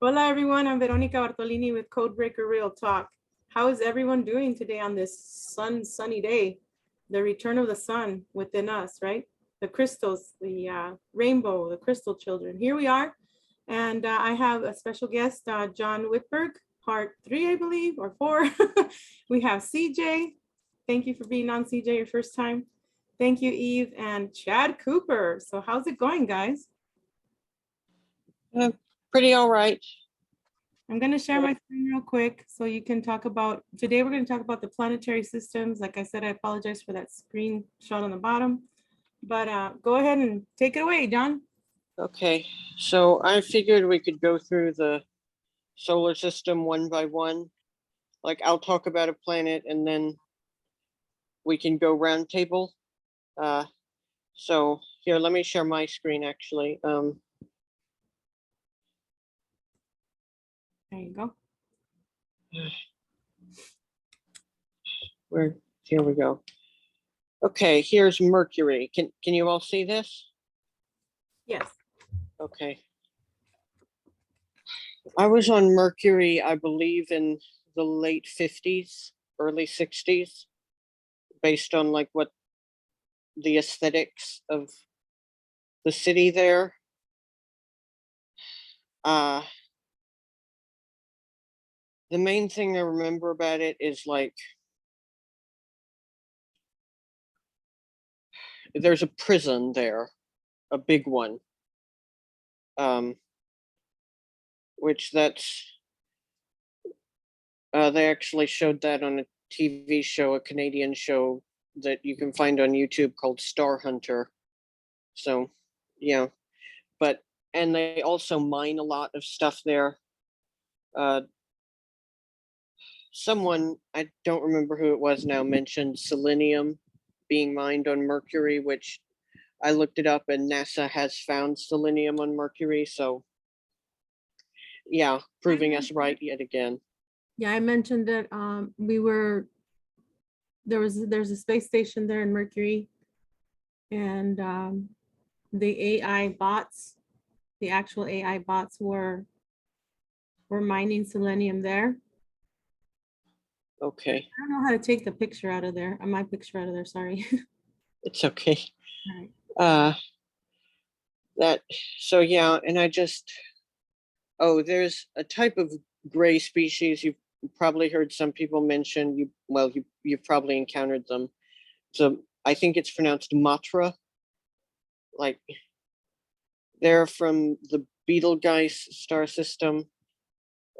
Hola everyone, I'm Veronica Bartolini with CodeBreakerRealTalk. How is everyone doing today on this sunny day? The return of the sun within us, right? The crystals, the rainbow, the crystal children. Here we are. And I have a special guest, John Whitberg, part 3, I believe, or 4. We have CJ. Thank you for being on, CJ, your first time. Thank you, Eve, and Chad Cooper. So how's it going, guys? Pretty all right. I'm going to share my screen real quick so you can talk about, today we're going to talk about the planetary systems. Like I said, I apologize for that screenshot on the bottom, but go ahead and take it away, John. Okay, so I figured we could go through the solar system one by one. Like I'll talk about a planet and then we can go roundtable. So here, let me share my screen actually. There you go. Here we go. Okay, here's Mercury. Can you all see this? Yes. Okay. I was on Mercury, I believe, in the late 50s, early 60s, based on like what the aesthetics of the city there. The main thing I remember about it is like there's a prison there, a big one, which that's they actually showed that on a TV show, a Canadian show that you can find on YouTube called Star Hunter. So yeah, and they also mine a lot of stuff there. Someone, I don't remember who it was now, mentioned selenium being mined on Mercury, which I looked it up and NASA has found selenium on Mercury. So yeah, proving us right yet again. Yeah, I mentioned that there's a space station there in Mercury, and the AI bots, the actual AI bots were mining selenium there. Okay. I don't know how to take the picture out of there. My picture out of there, sorry. It's okay. All right. So yeah, and there's a type of gray species you've probably heard some people mention. You've probably encountered them. So I think it's pronounced Matra. Like they're from the Betelgeuse star system,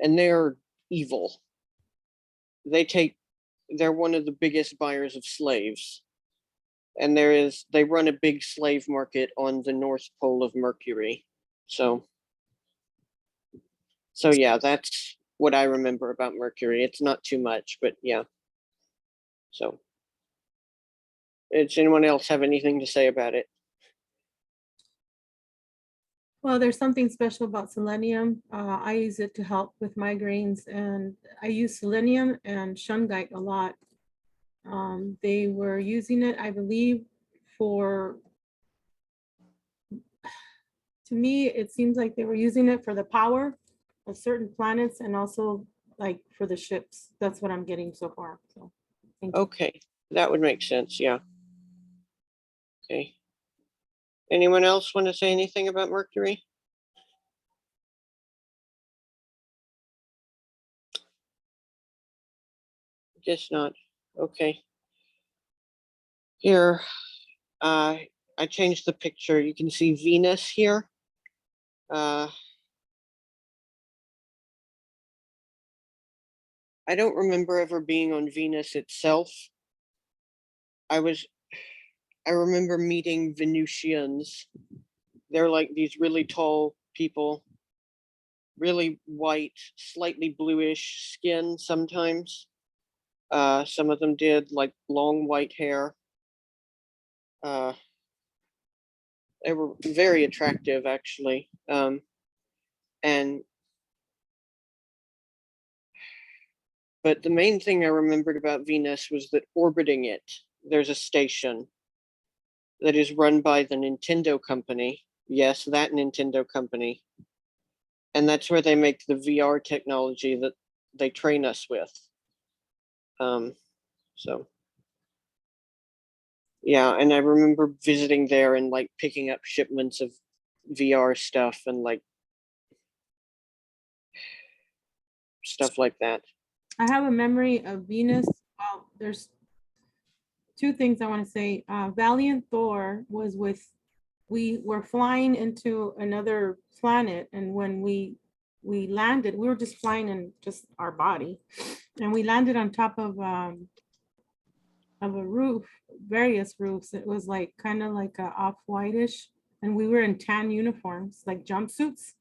and they're evil. They're one of the biggest buyers of slaves. And they run a big slave market on the North Pole of Mercury. So yeah, that's what I remember about Mercury. It's not too much, but yeah. So does anyone else have anything to say about it? Well, there's something special about selenium. I use it to help with migraines, and I use selenium and shungite a lot. They were using it, I believe, to me, it seems like they were using it for the power of certain planets and also like for the ships. That's what I'm getting so far. So, thank you. Okay, that would make sense. Yeah. Okay. Anyone else want to say anything about Mercury? Guess not. Okay. Here, I changed the picture. You can see Venus here. I don't remember ever being on Venus itself. I remember meeting Venusians. They're like these really tall people, really white, slightly bluish skin sometimes. Some of them did like long white hair. They were very attractive actually. But the main thing I remembered about Venus was that orbiting it, there's a station that is run by the Nintendo company. Yes, that Nintendo company. And that's where they make the VR technology that they train us with. So yeah, and I remember visiting there and like picking up shipments of VR stuff and like stuff like that. I have a memory of Venus. Well, there's two things I want to say. Valiant Thor was with, we were flying into another planet, and when we landed, we were just flying in just our body, and we landed on top of a roof, various roofs. It was like kind of like a off-whitish, and we were in tan uniforms, like jumpsuits,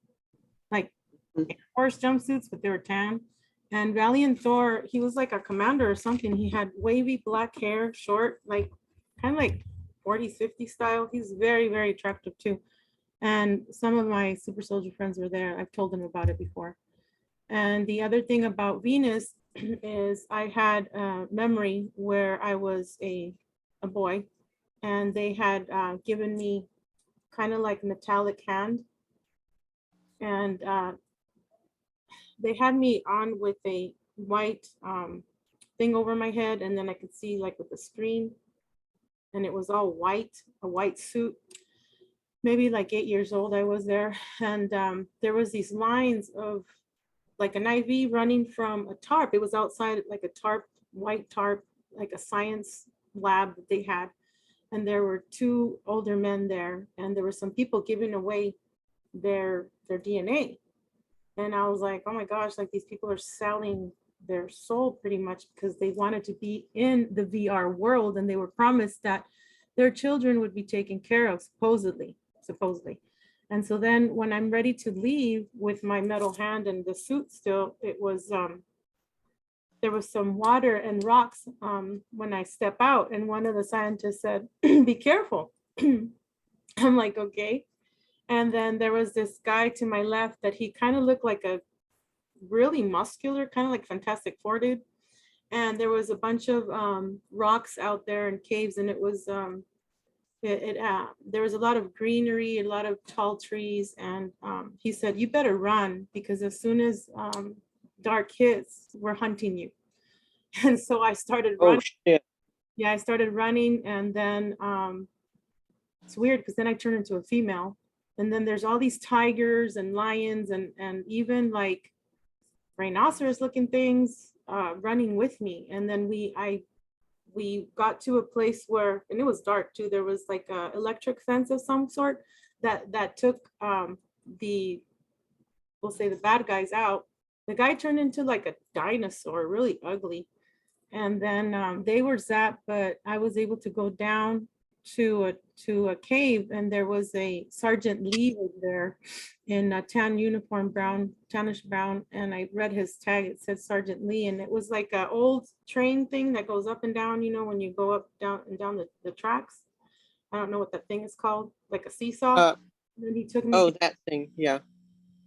like Air Force jumpsuits, but they were tan. And Valiant Thor, he was like a commander or something. He had wavy black hair, short, like kind of like 40s, 50s style. He's very, very attractive too. And some of my super soldier friends were there. I've told them about it before. And the other thing about Venus is I had a memory where I was a boy, and they had given me kind of like metallic hand. And they had me on with a white thing over my head, and then I could see like with the screen, and it was all white, a white suit. Maybe like 8 years old I was there, and there was these lines of like an IV running from a tarp. It was outside like a tarp, white tarp, like a science lab that they had. And there were two older men there, and there were some people giving away their DNA. And I was like, oh my gosh, like these people are selling their soul pretty much because they wanted to be in the VR world, and they were promised that their children would be taken care of, supposedly. And so then when I'm ready to leave with my metal hand and the suit still, it was, there was some water and rocks when I step out, and one of the scientists said, be careful. I'm like, okay. And then there was this guy to my left that he kind of looked like a really muscular, kind of like Fantastic Four dude. And there was a bunch of rocks out there and caves, and it was, there was a lot of greenery, a lot of tall trees. And he said, you better run, because as soon as dark hits, we're hunting you. And so I started running. Oh shit. Yeah, I started running, and then it's weird because then I turned into a female. And then there's all these tigers and lions and even like rhinoceros looking things running with me. And then we got to a place where, and it was dark too, there was like a electric fence of some sort that took we'll say the bad guys out. The guy turned into like a dinosaur, really ugly. And then they were zapped, but I was able to go down to a cave, and there was a Sergeant Lee over there in a tan uniform, tannish brown, and I read his tag. It said Sergeant Lee, and it was like an old train thing that goes up and down, you know, when you go up, down, and down the tracks. I don't know what that thing is called, like a seesaw. And then he took me. Oh, that thing, yeah.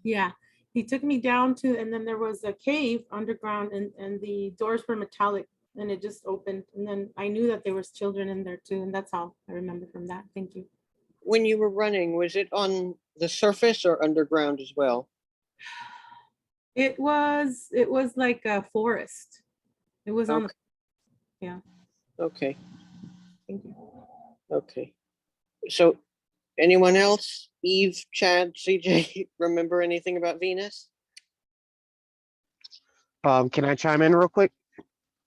Yeah, he took me down to, and then there was a cave underground, and the doors were metallic, and it just opened. And then I knew that there was children in there too. And that's all I remember from that. Thank you. When you were running, was it on the surface or underground as well? It was like a forest. It was on the, yeah. Okay. Thank you. Okay. So anyone else? Eve, Chad, CJ, remember anything about Venus? Can I chime in real quick?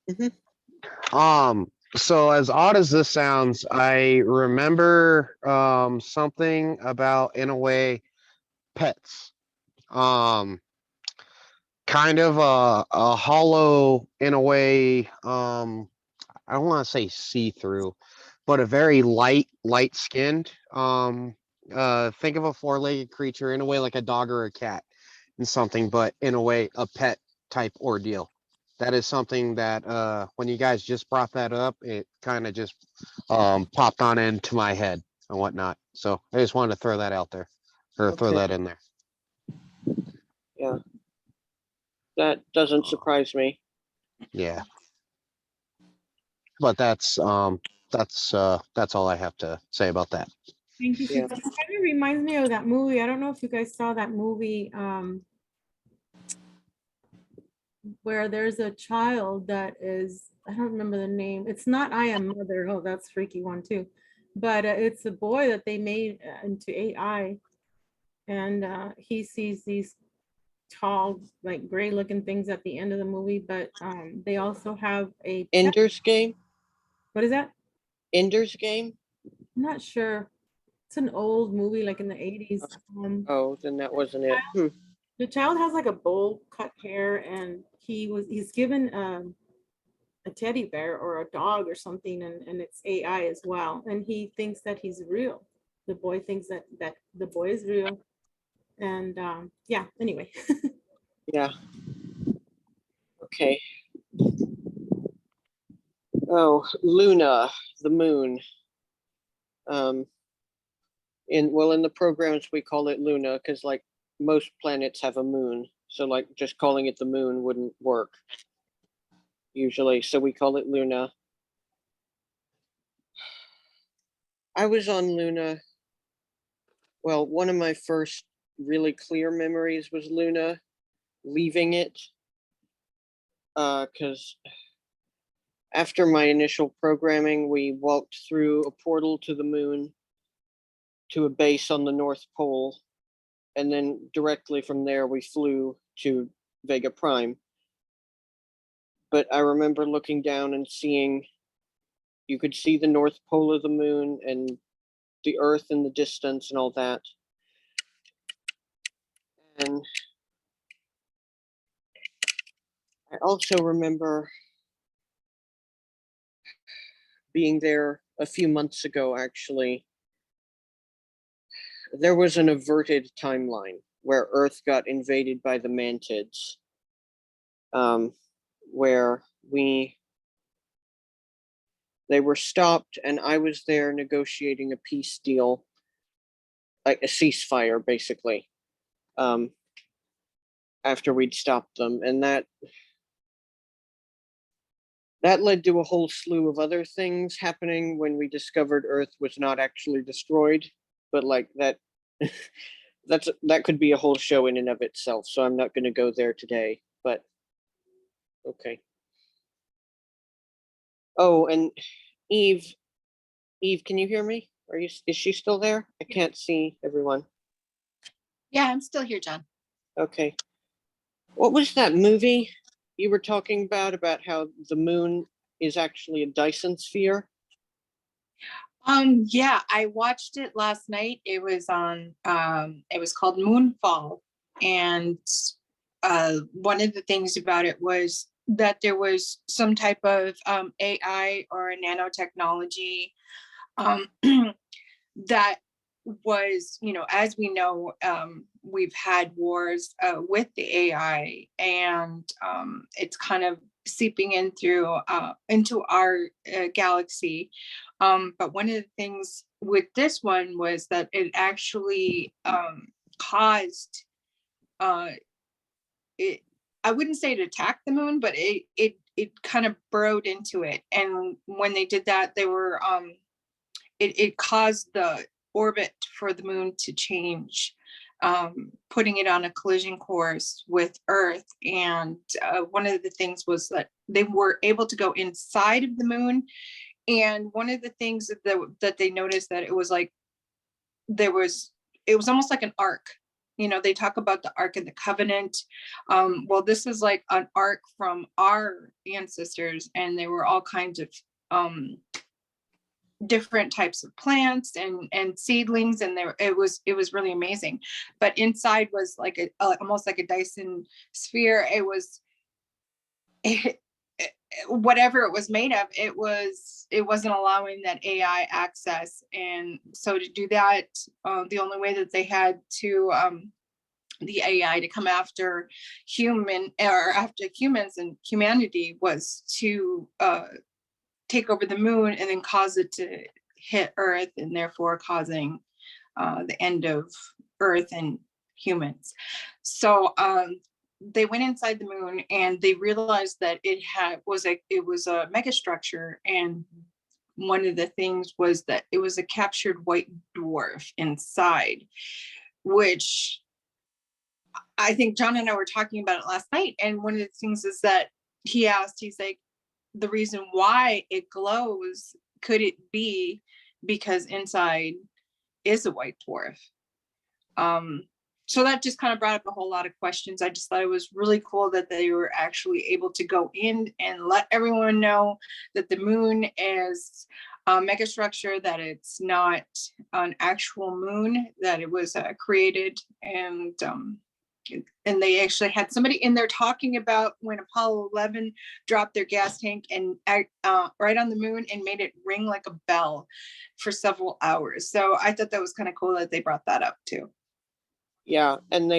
Mm-hmm. So as odd as this sounds, I remember something about, in a way, pets. Kind of a hollow, in a way, I don't want to say see-through, but a very light-skinned. Think of a four-legged creature, in a way like a dog or a cat and something, but in a way a pet type ordeal. That is something that when you guys just brought that up, it kind of just popped on into my head and whatnot. So I just wanted to throw that out there, or throw that in there. Yeah. That doesn't surprise me. Yeah. But that's all I have to say about that. Thank you. Yeah. It kind of reminds me of that movie. I don't know if you guys saw that movie, where there's a child that is, I don't remember the name. It's not I Am Mother. Oh, that's a freaky one too. But it's a boy that they made into AI. And he sees these tall, like gray looking things at the end of the movie. But they also have a pet. Ender's Game? What is that? Ender's Game? I'm not sure. It's an old movie, like in the 80s. Oh, then that wasn't it. Hmm. The child has like a bowl cut hair, and he's given a teddy bear or a dog or something, and it's AI as well. And he thinks that he's real. The boy thinks that the boy is real. And yeah, anyway. Yeah. Okay. Oh, Luna, the moon. In the programs we call it Luna because like most planets have a moon. So like just calling it the moon wouldn't work usually. So we call it Luna. I was on Luna. Well, one of my first really clear memories was Luna, leaving it. Because after my initial programming, we walked through a portal to the moon to a base on the North Pole. And then directly from there, we flew to Vega Prime. But I remember looking down and seeing, you could see the North Pole of the moon and the Earth in the distance and all that. And I also remember being there a few months ago, actually. There was an averted timeline where Earth got invaded by the mantids, where they were stopped, and I was there negotiating a peace deal, like a ceasefire, basically, after we'd stopped them. And that led to a whole slew of other things happening when we discovered Earth was not actually destroyed. But like that, that could be a whole show in and of itself. So I'm not going to go there today, but okay. Oh, and Eve, can you hear me? Is she still there? I can't see everyone. Yeah, I'm still here, John. Okay. What was that movie you were talking about how the moon is actually a Dyson sphere? Yeah, I watched it last night. It was on it was called Moonfall. And one of the things about it was that there was some type of AI or nanotechnology that was, as we know, we've had wars with the AI, and it's kind of seeping in through into our galaxy. But one of the things with this one was that it actually caused it. I wouldn't say it attacked the moon, but it kind of burrowed into it. And when they did that, they were it caused the orbit for the moon to change, putting it on a collision course with Earth. And one of the things was that they were able to go inside of the moon. And one of the things that they noticed, that it was like it was almost like an ark. They talk about the Ark of the Covenant. Well, this is like an ark from our ancestors, and they were all kinds of different types of plants and seedlings, and it was really amazing. But inside was like almost like a Dyson sphere. Whatever it was made of, it wasn't allowing that AI access. And so to do that, the only way that they had to the AI to come after humans and humanity was to take over the moon and then cause it to hit Earth, and therefore causing the end of Earth and humans. So they went inside the moon, and they realized that it was a megastructure. And one of the things was that it was a captured white dwarf inside, which I think John and I were talking about it last night, and one of the things is that he asked, he's like, the reason why it glows, could it be because inside is a white dwarf? So that just kind of brought up a whole lot of questions. I just thought it was really cool that they were actually able to go in and let everyone know that the moon is a megastructure, that it's not an actual moon, that it was created. And they actually had somebody in there talking about when Apollo 11 dropped their gas tank and right on the moon and made it ring like a bell for several hours. So I thought that was kind of cool that they brought that up too. Yeah, and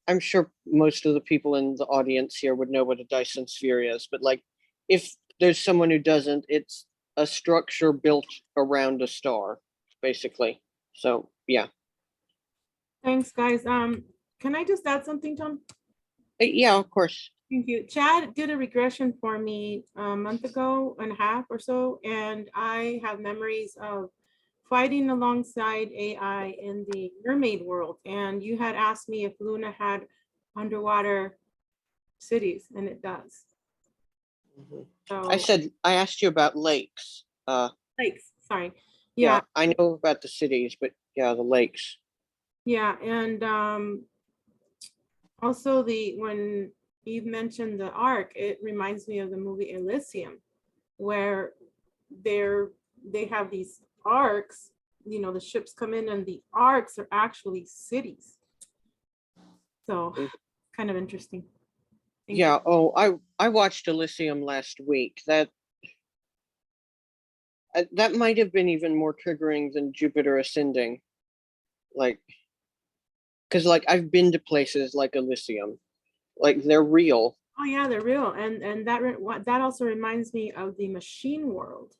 I'm sure most of the people in the audience here would know what a Dyson sphere is, but like, if there's someone who doesn't, it's a structure built around a star, basically. So yeah. Thanks, guys. Can I just add something, Tom? Yeah, of course. Thank you. Chad did a regression for me a month ago and a half or so, and I have memories of fighting alongside AI in the mermaid world. And you had asked me if Luna had underwater cities, and it does. Mhm. So I asked you about lakes. lakes, sorry. Yeah, Yeah, I know about the cities, but yeah, the lakes. yeah, and also when Eve mentioned the Ark, it reminds me of the movie Elysium, where they have these arcs, you know, the ships come in and the arcs are actually cities. So kind of interesting. Thank Yeah. you. Oh, I watched Elysium last week. That might have been even more triggering than Jupiter Ascending, like, because like I've been to places like Elysium, like they're real. Oh yeah, they're real. And that also reminds me of the machine world.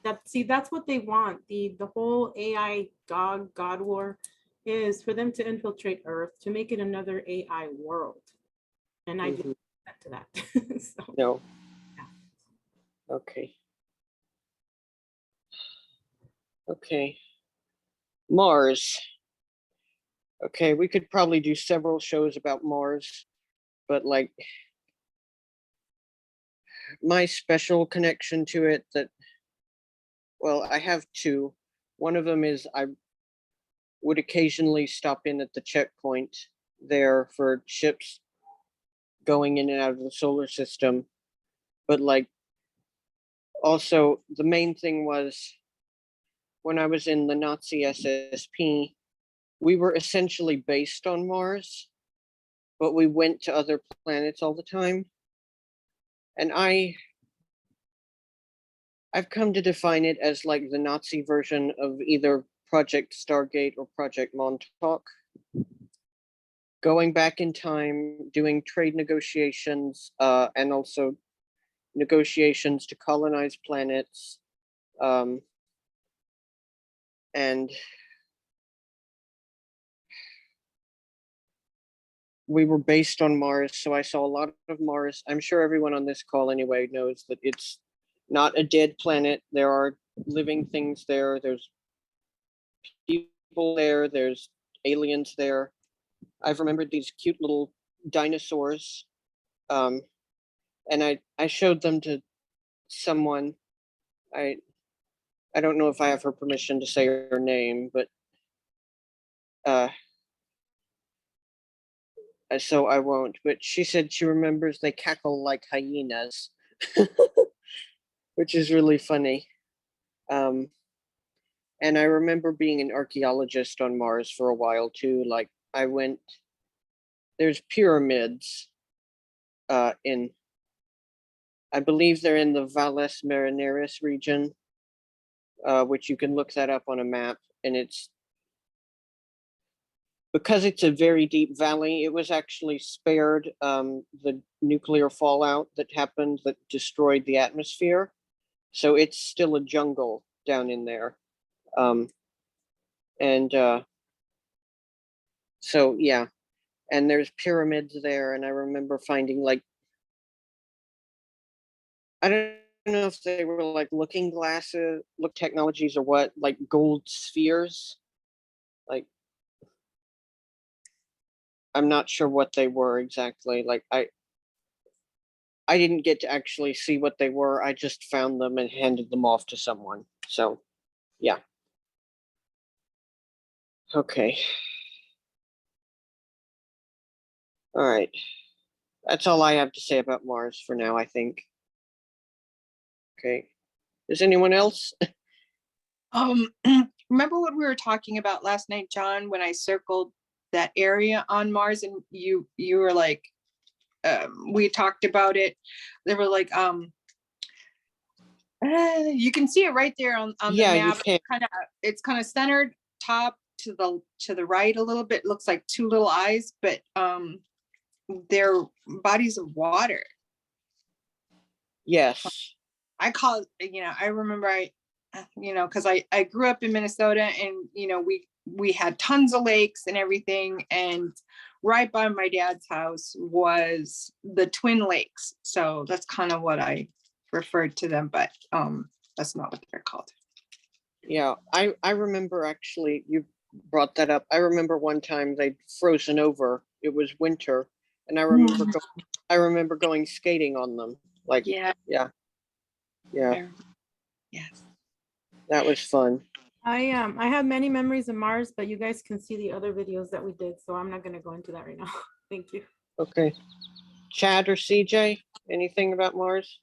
That's what they want. The whole AI God war is for them to infiltrate Earth, to make it another AI world. And I do to that. So, No. yeah. Okay. Okay. Mars. Okay, we could probably do several shows about Mars, but like my special connection to it well, I have two. One of them is I would occasionally stop in at the checkpoint there for ships going in and out of the solar system. But like, also the main thing was when I was in the Nazi SSP, we were essentially based on Mars, but we went to other planets all the time. And I've come to define it as like the Nazi version of either Project Stargate or Project Montauk. Going back in time, doing trade negotiations, and also negotiations to colonize planets. And we were based on Mars, so I saw a lot of Mars. I'm sure everyone on this call anyway knows that it's not a dead planet. There are living things there. There's people there. There's aliens there. I've remembered these cute little dinosaurs. And I showed them to someone. I don't know if I have her permission to say her name, but so I won't. But she said she remembers they cackle like hyenas, which is really funny. And I remember being an archaeologist on Mars for a while too. Like there's pyramids in, I believe they're in the Valles Marineris region, which you can look that up on a map. And because it's a very deep valley, it was actually spared the nuclear fallout that happened that destroyed the atmosphere. So it's still a jungle down in there. So yeah, and there's pyramids there. And I remember finding like, I don't know if they were like looking glasses, look technologies or what, like gold spheres. Like, I'm not sure what they were exactly. Like I didn't get to actually see what they were. I just found them and handed them off to someone. So, yeah. Okay. All right. That's all I have to say about Mars for now, I think. Okay. Is anyone else? Remember what we were talking about last night, John, when I circled that area on Mars and you were like, we talked about it. They were like, you can see it right there on the Yeah, you map. can. It's kind of centered top to the right a little bit. Looks like two little eyes, but they're bodies of water. Yes. I call it, I remember because I grew up in Minnesota and, we had tons of lakes and everything. And right by my dad's house was the Twin Lakes. So that's kind of what I referred to them, but that's not what they're called. Yeah, I remember actually, you brought that up. I remember one time they'd frozen over. It was winter, and I remember going skating on them. Like, Yeah. yeah. Yes. That was fun. I have many memories of Mars, but you guys can see the other videos that we did, so I'm not going to go into that right now. Thank you. Okay. Chad or CJ, anything about Mars?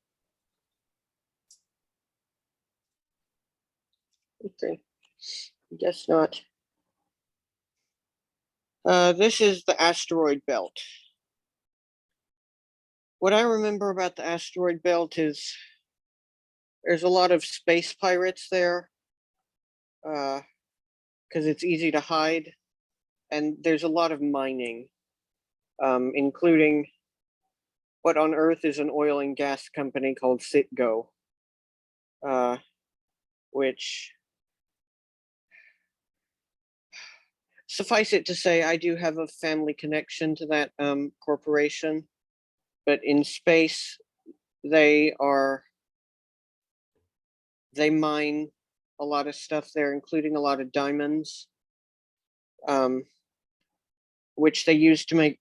Okay. Guess not. This is the asteroid belt. What I remember about the asteroid belt is there's a lot of space pirates there, because it's easy to hide, and there's a lot of mining, including what on Earth is an oil and gas company called Citgo, which, suffice it to say, I do have a family connection to that corporation, but in space, they mine a lot of stuff there, including a lot of diamonds, which they use to make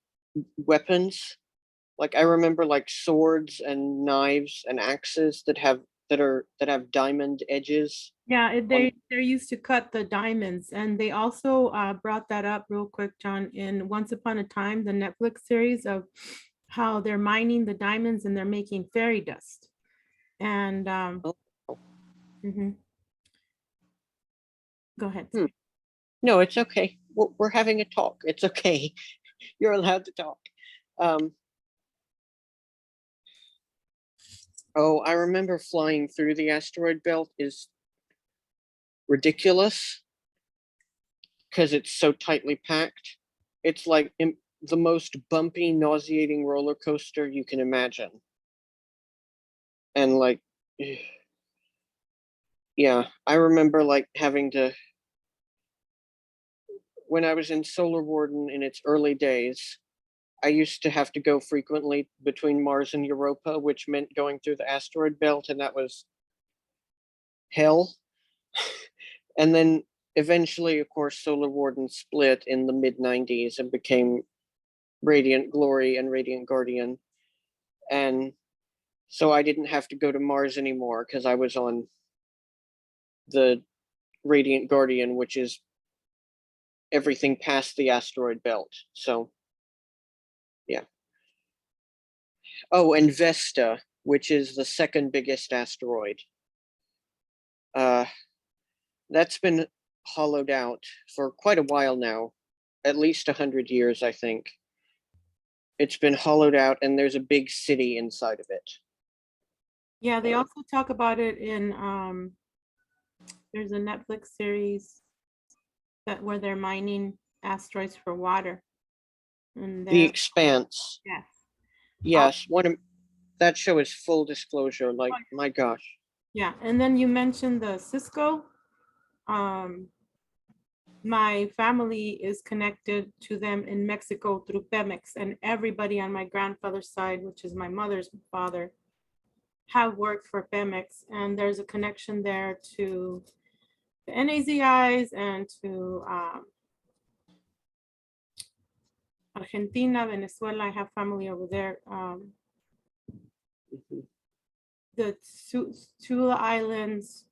weapons. Like I remember like swords and knives and axes that have diamond edges. Yeah, they're used to cut the diamonds, and they also brought that up real quick, John, in Once Upon a Time, the Netflix series of how they're mining the diamonds and they're making fairy dust. And mhm. Go ahead. No, it's okay. We're having a talk. It's okay. You're allowed to talk. Oh, I remember flying through the asteroid belt is ridiculous because it's so tightly packed. It's like the most bumpy, nauseating roller coaster you can imagine. And like, yeah, I remember like having to, when I was in Solar Warden in its early days, I used to have to go frequently between Mars and Europa, which meant going through the asteroid belt, and that was hell. And then eventually, of course, Solar Warden split in the mid-90s and became Radiant Glory and Radiant Guardian. And so I didn't have to go to Mars anymore because I was on the Radiant Guardian, which is everything past the asteroid belt. So, yeah. Oh, and Vesta, which is the second biggest asteroid. That's been hollowed out for quite a while now, at least 100 years, I think. It's been hollowed out and there's a big city inside of it. Yeah, they also talk about it in there's a Netflix series where they're mining asteroids for water. And The Expanse. yes. Yes, that show is full disclosure, like my gosh. Yeah, and then you mentioned the Cisco. My family is connected to them in Mexico through Pemex, and everybody on my grandfather's side, which is my mother's father, have worked for Pemex, and there's a connection there to the NAZIs and to Argentina, Venezuela, I have family over there. Mhm. The Tula Islands.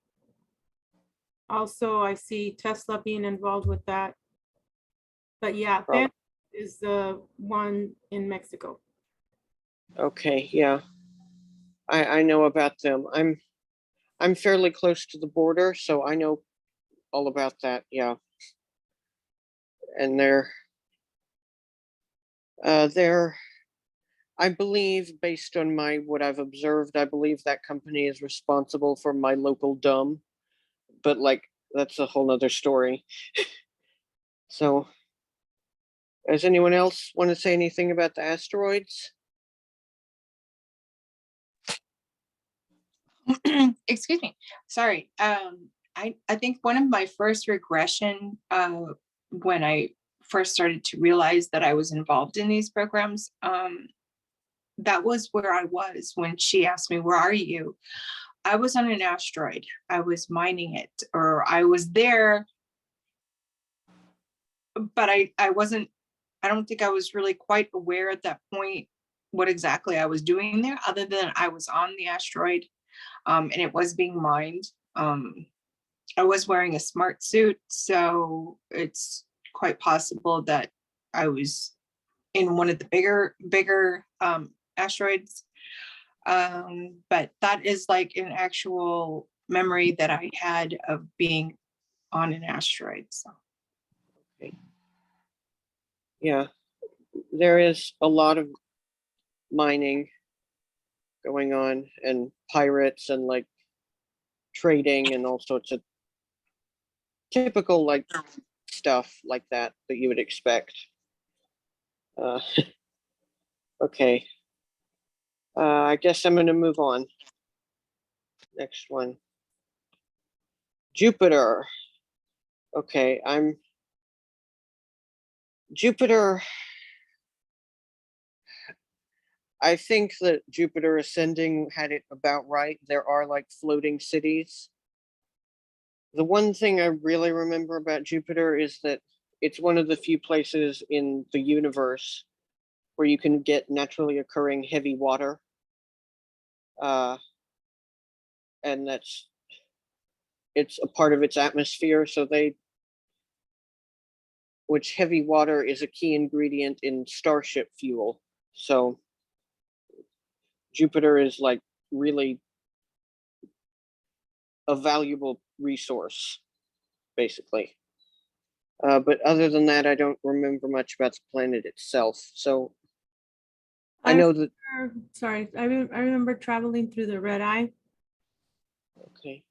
Also, I see Tesla being involved with that. But yeah, Oh. that is the one in Mexico. Okay, yeah. I know about them. I'm fairly close to the border, so I know all about that, yeah. And they're I believe, based on what I've observed, I believe that company is responsible for my local dumb, but like that's a whole nother story. So, does anyone else want to say anything about the asteroids? Excuse me, sorry. I think one of my first regression, when I first started to realize that I was involved in these programs, that was where I was when she asked me, where are you? I was on an asteroid. I was mining it, or I was there, but I don't think I was really quite aware at that point what exactly I was doing there, other than I was on the asteroid, and it was being mined. I was wearing a smart suit, so it's quite possible that I was in one of the bigger asteroids. But that is like an actual memory that I had of being on an asteroid. So Okay. Yeah, there is a lot of mining going on, and pirates, and like trading, and all sorts of typical like stuff like that you would expect. Uh, okay. I guess I'm going to move on. Next one. Jupiter. Okay, Jupiter. I think that Jupiter ascending had it about right. There are like floating cities. The one thing I really remember about Jupiter is that it's one of the few places in the universe where you can get naturally occurring heavy water. And it's a part of its atmosphere. So which heavy water is a key ingredient in starship fuel. So Jupiter is like really a valuable resource, basically. But other than that, I don't remember much about the planet itself. So I know that. Sorry, I remember traveling through the red eye, Okay.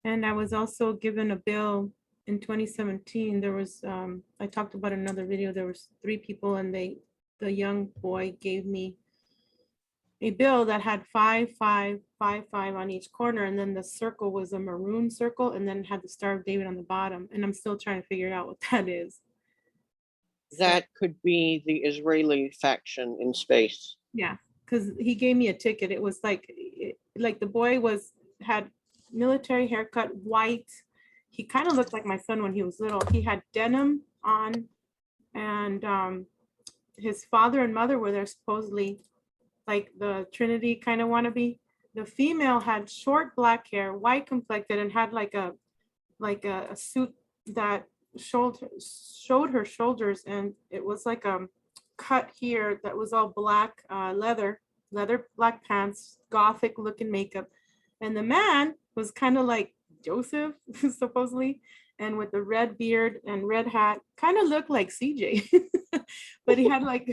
and I was also given a bill in 2017. There was, I talked about another video, there was 3 people, and the young boy gave me a bill that had 5, 5, 5, 5 on each corner, and then the circle was a maroon circle, and then had the Star of David on the bottom, and I'm still trying to figure out what that is. That could be the Israeli faction in space. Yeah, because he gave me a ticket. It was like the boy had military haircut, white. He kind of looked like my son when he was little. He had denim on, and his father and mother were there supposedly, like the Trinity kind of wannabe. The female had short black hair, white complected, and had like a suit that showed her shoulders, and it was like a cut here that was all black, leather black pants, gothic looking makeup. And the man was kind of like Joseph supposedly, and with the red beard and red hat, kind of looked like CJ. But he had like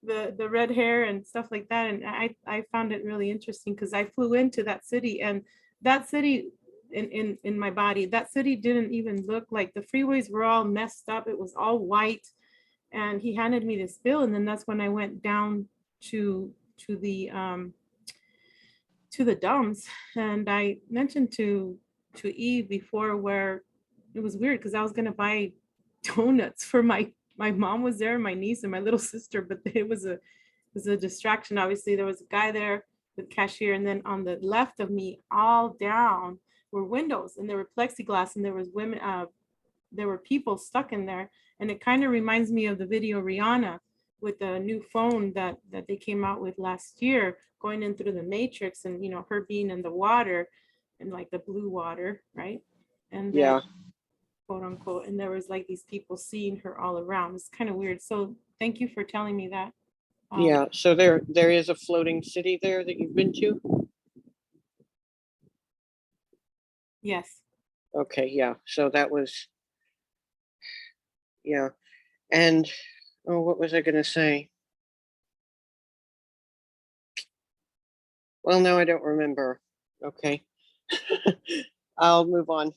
the red hair and stuff like that. And I found it really interesting because I flew into that city, and that city in my body, that city didn't even look like, the freeways were all messed up. It was all white. And he handed me this bill, and then that's when I went down to the dumps. And I mentioned to Eve before, where it was weird because I was gonna buy donuts for my mom was there, my niece and my little sister, but it was a distraction. Obviously, there was a guy there with cashier, and then on the left of me, all down, were windows, and there were plexiglass, and there was women, there were people stuck in there. And it kind of reminds me of the video Rihanna with the new phone that they came out with last year, going in through the matrix, and you know, her being in the water, and like the blue water, right? And then, Yeah. quote unquote, and there was like these people seeing her all around. It's kind of weird. So thank you for telling me that. Yeah. So there is a floating city there that you've been to? Yes. Okay, yeah. So that was, yeah. And oh, what was I gonna say? Well, now I don't remember. Okay. I'll move on.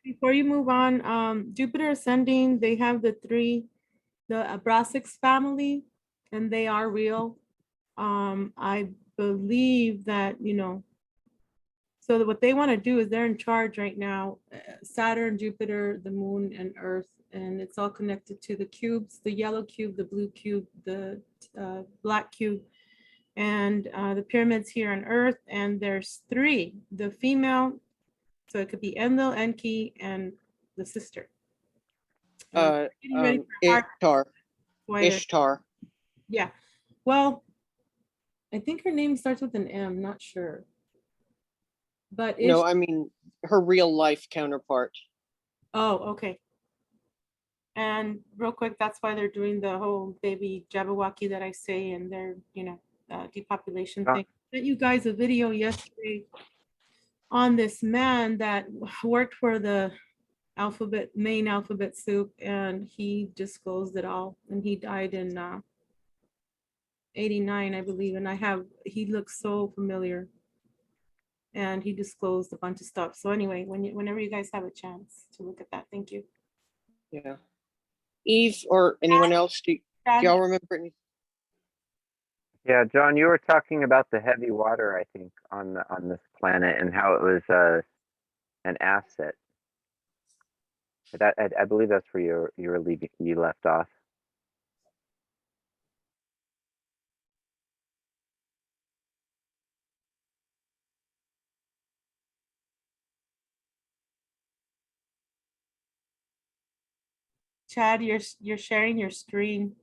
Before you move on, Jupiter ascending, they have the Abrasix family, and they are real. I believe that, you know, so what they want to do is they're in charge right now. Saturn, Jupiter, the moon, and Earth, and it's all connected to the cubes, the yellow cube, the blue cube, the black cube, and the pyramids here on Earth. And there's three, the female, so it could be Enlil, Enki, and the sister. And getting ready for heart Ishtar. wider. Ishtar. Yeah. Well, I think her name starts with an M, not sure. But No, I mean her real life counterpart. Oh, okay. And real quick, that's why they're doing the whole baby Jabberwocky that I say, and their, you know, depopulation thing. I sent you guys a video yesterday on this man that worked for the main alphabet soup, and he disclosed it all, and he died in 89, I believe. And he looks so familiar, and he disclosed a bunch of stuff. So anyway, whenever you guys have a chance to look at that, thank you. Yeah. Eve or anyone else, do y'all remember any? Yeah, John, you were talking about the heavy water, I think, on this planet, and how it was an asset. I believe that's where you left off. Chad, you're sharing your screen.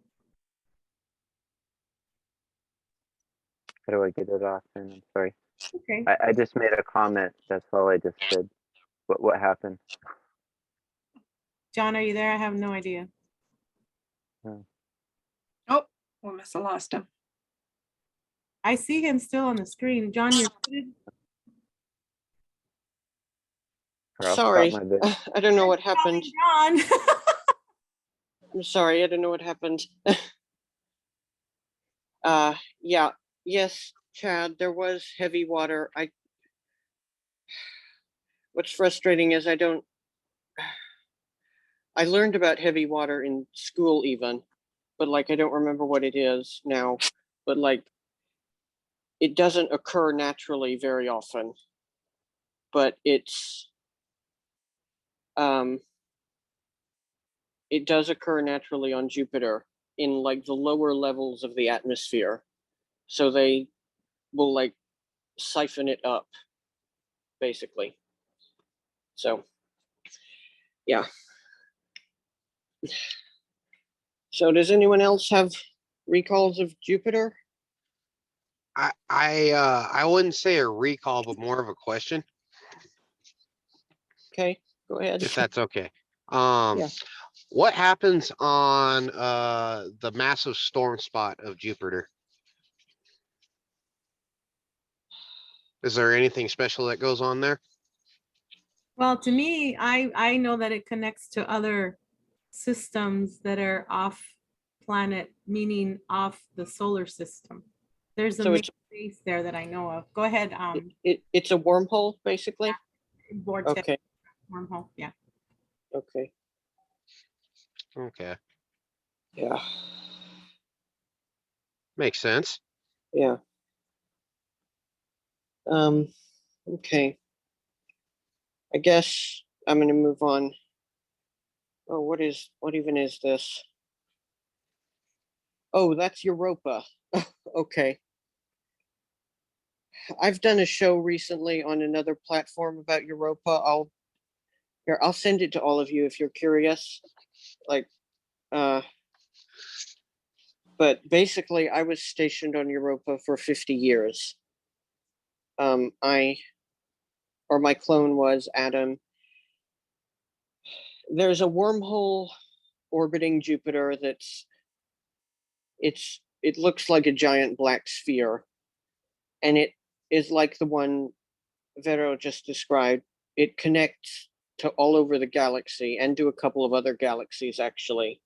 How do I get it off? And I'm sorry. Okay. I just made a comment. That's all I just did. What happened? John, are you there? I have no idea. Oh, we must have lost him. I see him still on the screen. John, you're muted. Sorry, I don't know what happened. John. I'm sorry, I don't know what happened. Yeah, yes, Chad, there was heavy water. What's frustrating is I learned about heavy water in school even, but like I don't remember what it is now, but like it doesn't occur naturally very often, but it does occur naturally on Jupiter in like the lower levels of the atmosphere. So they will like siphon it up, basically. So, yeah. So does anyone else have recalls of Jupiter? I wouldn't say a recall, but more of a question, Okay, go ahead. if that's okay. Yeah. What happens on the massive storm spot of Jupiter? Is there anything special that goes on there? Well, to me, I know that it connects to other systems that are off planet, meaning off the solar system. There's a space there that I know of. Go ahead. It's a wormhole, basically. Vortex. Okay. Wormhole. Yeah. Okay. Okay. Yeah. Makes sense. Yeah. Okay. I guess I'm gonna move on. Oh, what even is this? Oh, that's Europa. Okay. I've done a show recently on another platform about Europa. I'll send it to all of you if you're curious. Like, But basically, I was stationed on Europa for 50 years. My clone was Adam. There's a wormhole orbiting Jupiter it looks like a giant black sphere, and it is like the one Vero just described. It connects to all over the galaxy and to a couple of other galaxies, actually.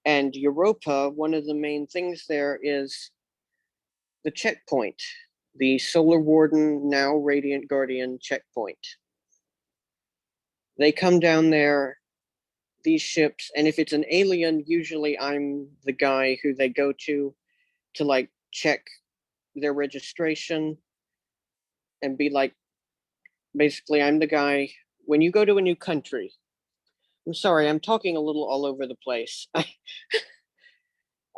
And Europa, one of the main things there is the checkpoint, the Solar Warden, now Radiant Guardian checkpoint. They come down there, these ships, and if it's an alien, usually I'm the guy who they go to like check their registration and be like, basically, I'm the guy. When you go to a new country, I'm sorry, I'm talking a little all over the place.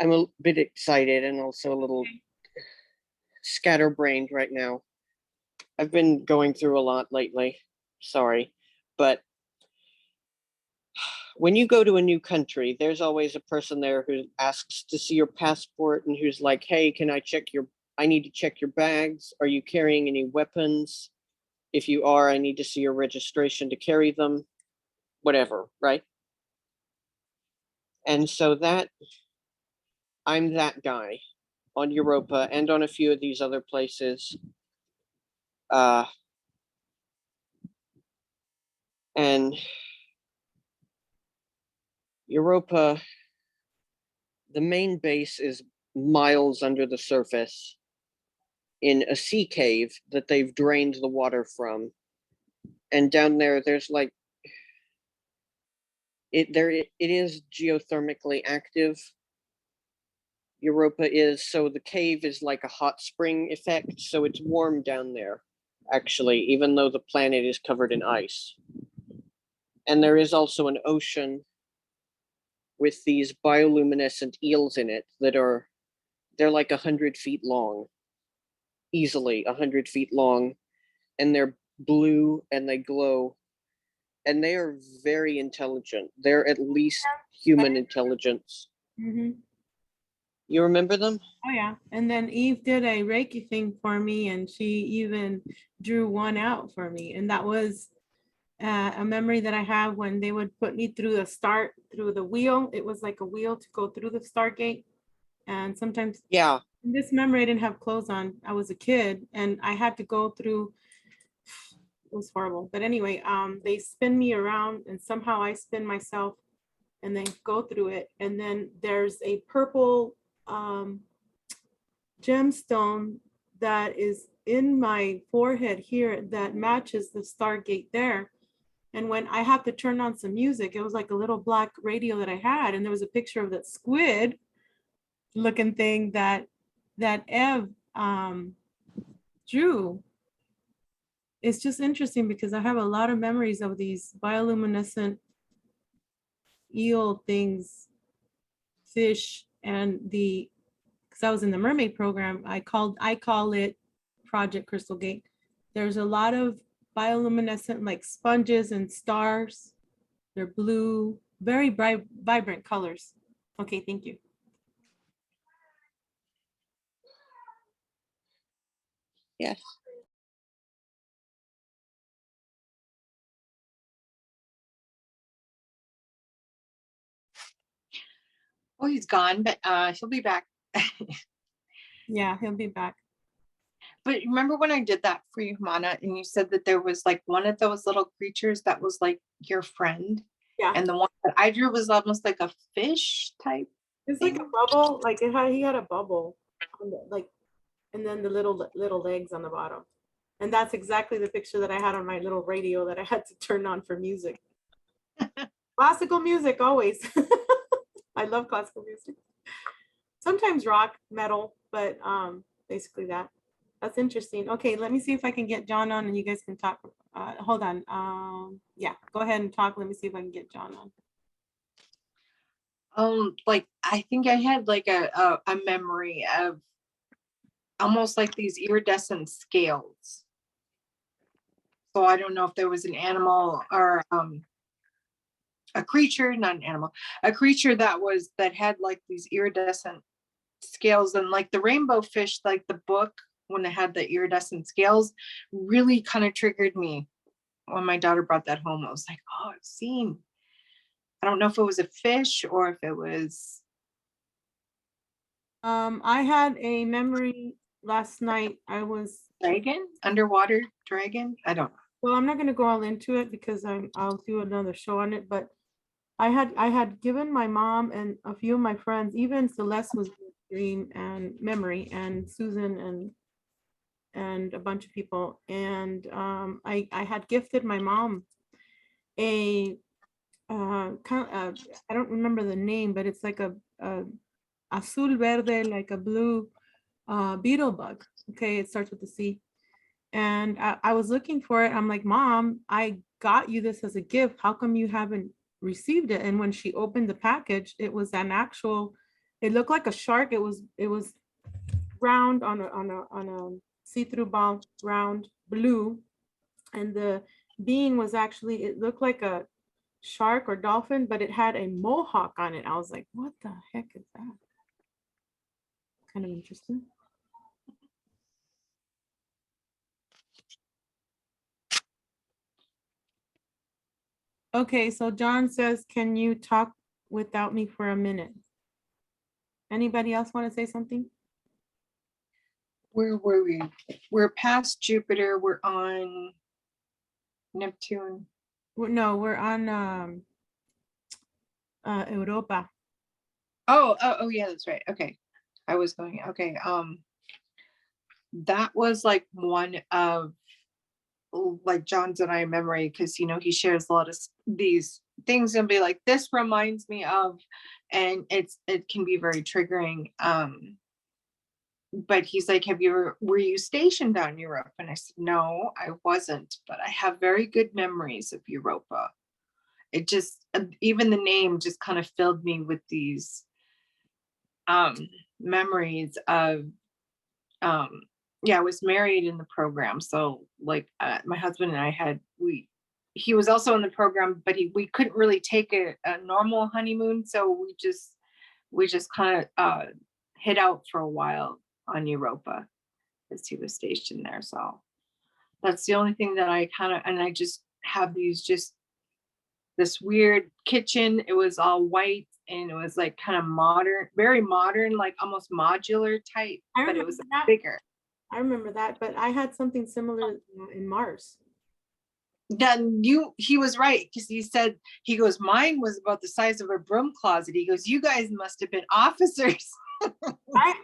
I'm a bit excited and also a little scatterbrained right now. I've been going through a lot lately. Sorry. But when you go to a new country, there's always a person there who asks to see your passport and who's like, hey, I need to check your bags. Are you carrying any weapons? If you are, I need to see your registration to carry them. Whatever, right? And so I'm that guy on Europa and on a few of these other places. And Europa, the main base is miles under the surface in a sea cave that they've drained the water from. And down there's like, it is geothermically active. Europa is, so the cave is like a hot spring effect, so it's warm down there, actually, even though the planet is covered in ice. And there is also an ocean with these bioluminescent eels in it they're like 100 feet long, easily 100 feet long, and they're blue and they glow, and they are very intelligent. They're at least human intelligence. Mm-hmm. You remember them? Oh yeah. And then Eve did a Reiki thing for me, and she even drew one out for me. And that was a memory that I have when they would put me through the wheel. It was like a wheel to go through the Stargate. And sometimes, yeah, in this memory, I didn't have clothes on. I was a kid and I had to go through, it was horrible. But anyway, they spin me around and somehow I spin myself and then go through it. And then there's a purple gemstone that is in my forehead here that matches the Stargate there. And when I have to turn on some music, it was like a little black radio that I had, and there was a picture of that squid looking thing that Ev drew. It's just interesting because I have a lot of memories of these bioluminescent eel things, fish, and because I was in the mermaid program, I call it Project Crystal Gate. There's a lot of bioluminescent like sponges and stars. They're blue, very bright, vibrant colors. Okay, thank you. yes. Oh, he's gone, but he'll be back. Yeah, he'll be back. But remember when I did that for you, Mana, and you said that there was like one of those little creatures that was like your friend? Yeah. And the one that I drew was almost like a fish type. It's like a bubble, like he had a bubble, like, and then the little legs on the bottom. And that's exactly the picture that I had on my little radio that I had to turn on for music. Classical music, always. I love classical music. Sometimes rock, metal, but basically that. That's interesting. Okay, let me see if I can get John on and you guys can talk. Hold on. Yeah, go ahead and talk. Let me see if I can get John on. Like I think I had like a memory of almost like these iridescent scales. So I don't know if there was an animal or a creature, not an animal, a creature that had like these iridescent scales, and like the rainbow fish, like the book, when it had the iridescent scales, really kind of triggered me. When my daughter brought that home, I was like, oh, I've seen, I don't know if it was a fish or if it was. I had a memory last night. I was, Dragon, underwater dragon. I don't know. well, I'm not gonna go all into it because I'll do another show on it, but I had given my mom and a few of my friends, even Celeste was in the dream, and Memory and Susan and a bunch of people. And I had gifted my mom a kind of, I don't remember the name, but it's like a azul verde, like a blue beetle bug. Okay, it starts with the C. And I was looking for it. I'm like, Mom, I got you this as a gift. How come you haven't received it? And when she opened the package, it was an actual, it looked like a shark. It was round on a see-through ball, round blue. And the being was actually, it looked like a shark or dolphin, but it had a mohawk on it. I was like, what the heck is that? Kind of interesting. Okay, so John says, can you talk without me for a minute? Anybody else want to say something? Where were we? We're past Jupiter. We're on Neptune. No, we're on Europa. Oh, yeah, that's right. Okay. I was going, okay. That was like one of like John's and I memory, because you know he shares a lot of these things and be like, this reminds me of, and it can be very triggering. But he's like, were you stationed on Europe? And I said, no, I wasn't, but I have very good memories of Europa. It just, even the name just kind of filled me with these memories of, yeah, I was married in the program. So like my husband and I he was also in the program, but we couldn't really take a normal honeymoon. So we just kind of hid out for a while on Europa as he was stationed there. So that's the only thing that I kind of, and I just have this weird kitchen. It was all white and it was like kind of modern, very modern, like almost modular type, but it was bigger. I remember that, but I had something similar in Mars. Then he was right, because he goes, mine was about the size of a broom closet. He goes, you guys must have been officers.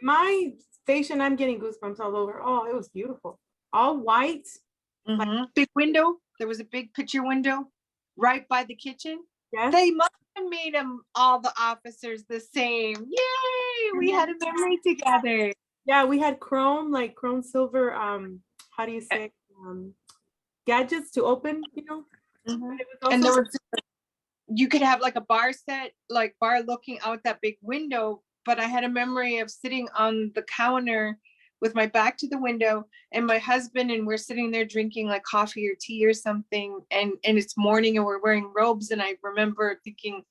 My station, I'm getting goosebumps all over. Oh, it was beautiful. All white. Big window. There was a big picture window right by the kitchen. Yes. They must have made them all the officers the same. Yay! We had a memory together. Yeah, we had chrome silver, how do you say, gadgets to open, you know? And there was, you could have like a bar set, like bar looking out that big window, but I had a memory of sitting on the counter with my back to the window and my husband, and we're sitting there drinking like coffee or tea or something, and it's morning and we're wearing robes, and I remember thinking,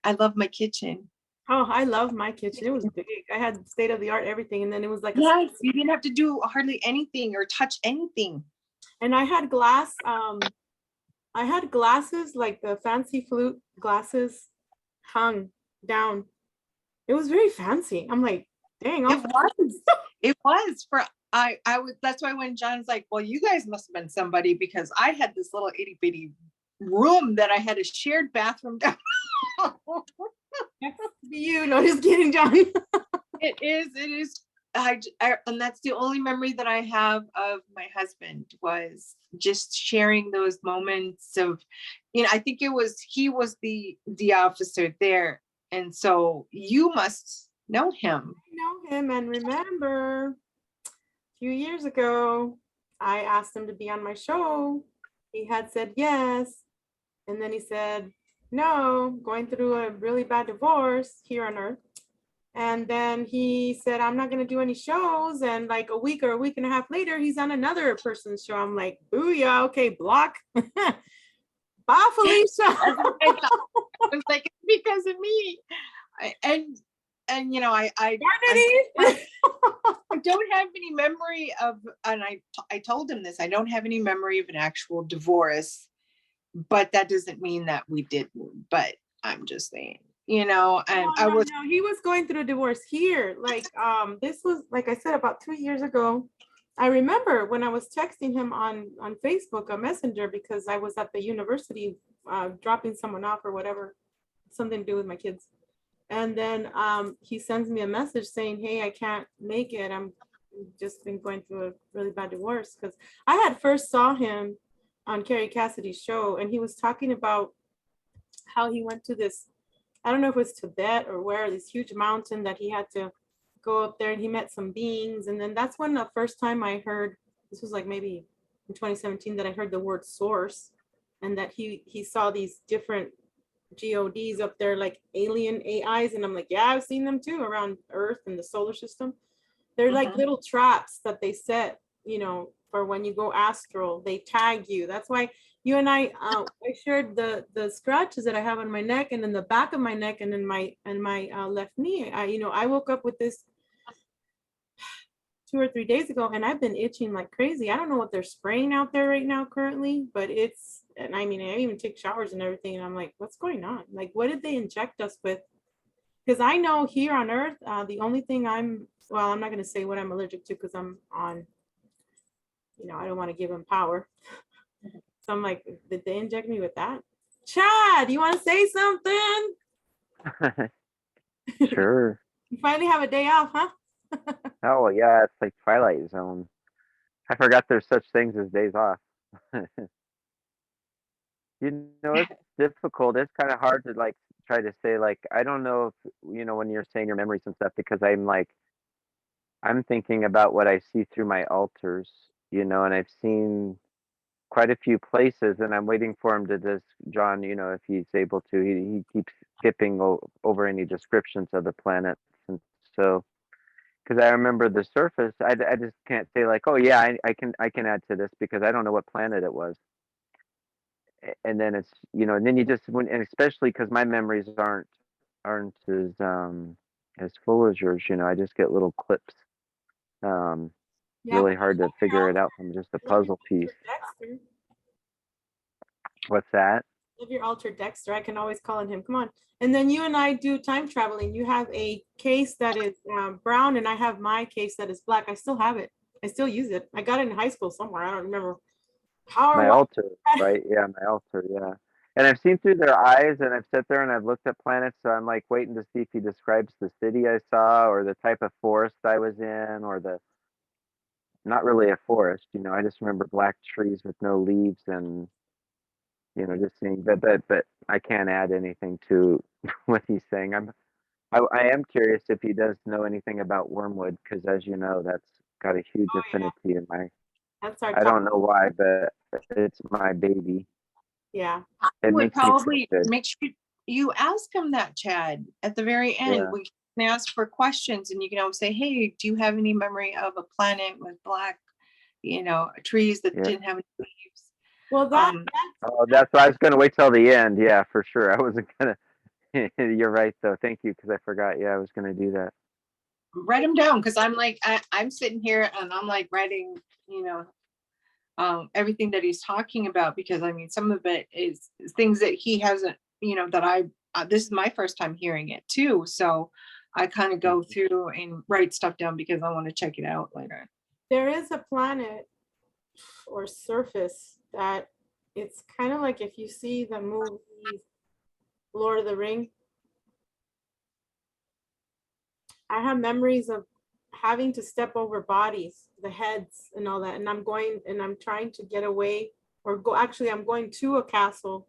I love my kitchen. Oh, I love my kitchen. It was big. I had state of the art everything, and then it was like yes, you didn't have to do hardly anything or touch anything. And I had glass. I had glasses, like the fancy flute glasses, hung down. It was very fancy. I'm like, dang. It was for I was. That's why when John's like, well, you guys must have been somebody, because I had this little itty bitty room that I had a shared bathroom down. You know, just kidding, John. It is. And that's the only memory that I have of my husband, was just sharing those moments of, you know, I think he was the officer there, and so you must know him. I know him, and remember, a few years ago, I asked him to be on my show. He had said yes, and then he said no, going through a really bad divorce here on Earth. And then he said, I'm not going to do any shows. And like a week or a week and a half later, he's on another person's show. I'm like, booyah, okay, block. Bye, Felicia. Eternity? I don't have any memory of, and I told him this, I don't have any memory of an actual divorce, but that doesn't mean that we didn't, but I'm just saying, and I was. No, he was going through a divorce here. Like, this was, like I said, about 2 years ago. I remember when I was texting him on Facebook, a messenger, because I was at the university dropping someone off or whatever, something to do with my kids. And then he sends me a message saying, hey, I can't make it. I'm just been going through a really bad divorce. Because I had first saw him on Carrie Cassidy's show, and he was talking about how he went to this, I don't know if it was Tibet or where, this huge mountain that he had to go up there, and he met some beings. And then that's when the first time I heard, this was like maybe in 2017, that I heard the word source, and that he saw these different GODs up there, like alien AIs. And I'm like, yeah, I've seen them too around Earth and the solar system. They're like little traps that they set, for when you go astral, they tag you. That's why you and I shared the scratches that I have on my neck and in the back of my neck and in my left knee. I woke up with this 2 or 3 days ago, and I've been itching like crazy. I don't know what they're spraying out there right now currently, but and I even take showers and everything, and I'm like, what's going on? Like, what did they inject us with? Because I know here on Earth, the only thing I'm not going to say what I'm allergic to, because I'm on, I don't want to give them power. So I'm like, did they inject me with that? Chad, you want to say something? Sure. You finally have a day off, huh? Oh, yeah, it's like Twilight Zone. I forgot there's such things as days off. It's difficult. It's kind of hard to like try to say, like, I don't know if, when you're saying your memories and stuff, because I'm thinking about what I see through my altars, and I've seen quite a few places, and I'm waiting for him to just, John, if he's able to, he keeps skipping over any descriptions of the planets. And so, because I remember the surface, I just can't say like, oh yeah, I can add to this, because I don't know what planet it was. And then it's, and then you just, and especially because my memories aren't as full as yours, I just get little clips. Yeah, Really hard to figure it out from just a puzzle piece. Dexter. What's that? Love your altered Dexter. I can always call on him. Come on. And then you and I do time traveling. You have a case that is brown, and I have my case that is black. I still have it. I still use it. I got it in high school somewhere. I don't remember how. My altar, right? Yeah, my altar, yeah. And I've seen through their eyes, and I've sat there and I've looked at planets, so I'm like waiting to see if he describes the city I saw, or the type of forest I was in, or not really a forest, I just remember black trees with no leaves, and just seeing, but I can't add anything to what he's saying. I am curious if he does know anything about wormwood, because as you know, that's got a huge affinity in my. That's our. I don't know why, but it's my baby. Yeah. I would probably make sure you ask him that, Chad, at the very end. Yeah. We can ask for questions, and you can always say, hey, do you have any memory of a planet with black, trees that didn't have any leaves? Well, that's why I was going to wait till the end. Yeah, for sure. I wasn't going to. You're right, though. Thank you, because I forgot. Yeah, I was going to do that. Write them down, because I'm like, I'm sitting here and I'm like writing, everything that he's talking about, because some of it is things that he hasn't, that this is my first time hearing it too. So I kind of go through and write stuff down because I want to check it out later. There is a planet or surface that it's kind of like if you see the movie Lord of the Ring. I have memories of having to step over bodies, the heads and all that. And I'm trying to get away I'm going to a castle.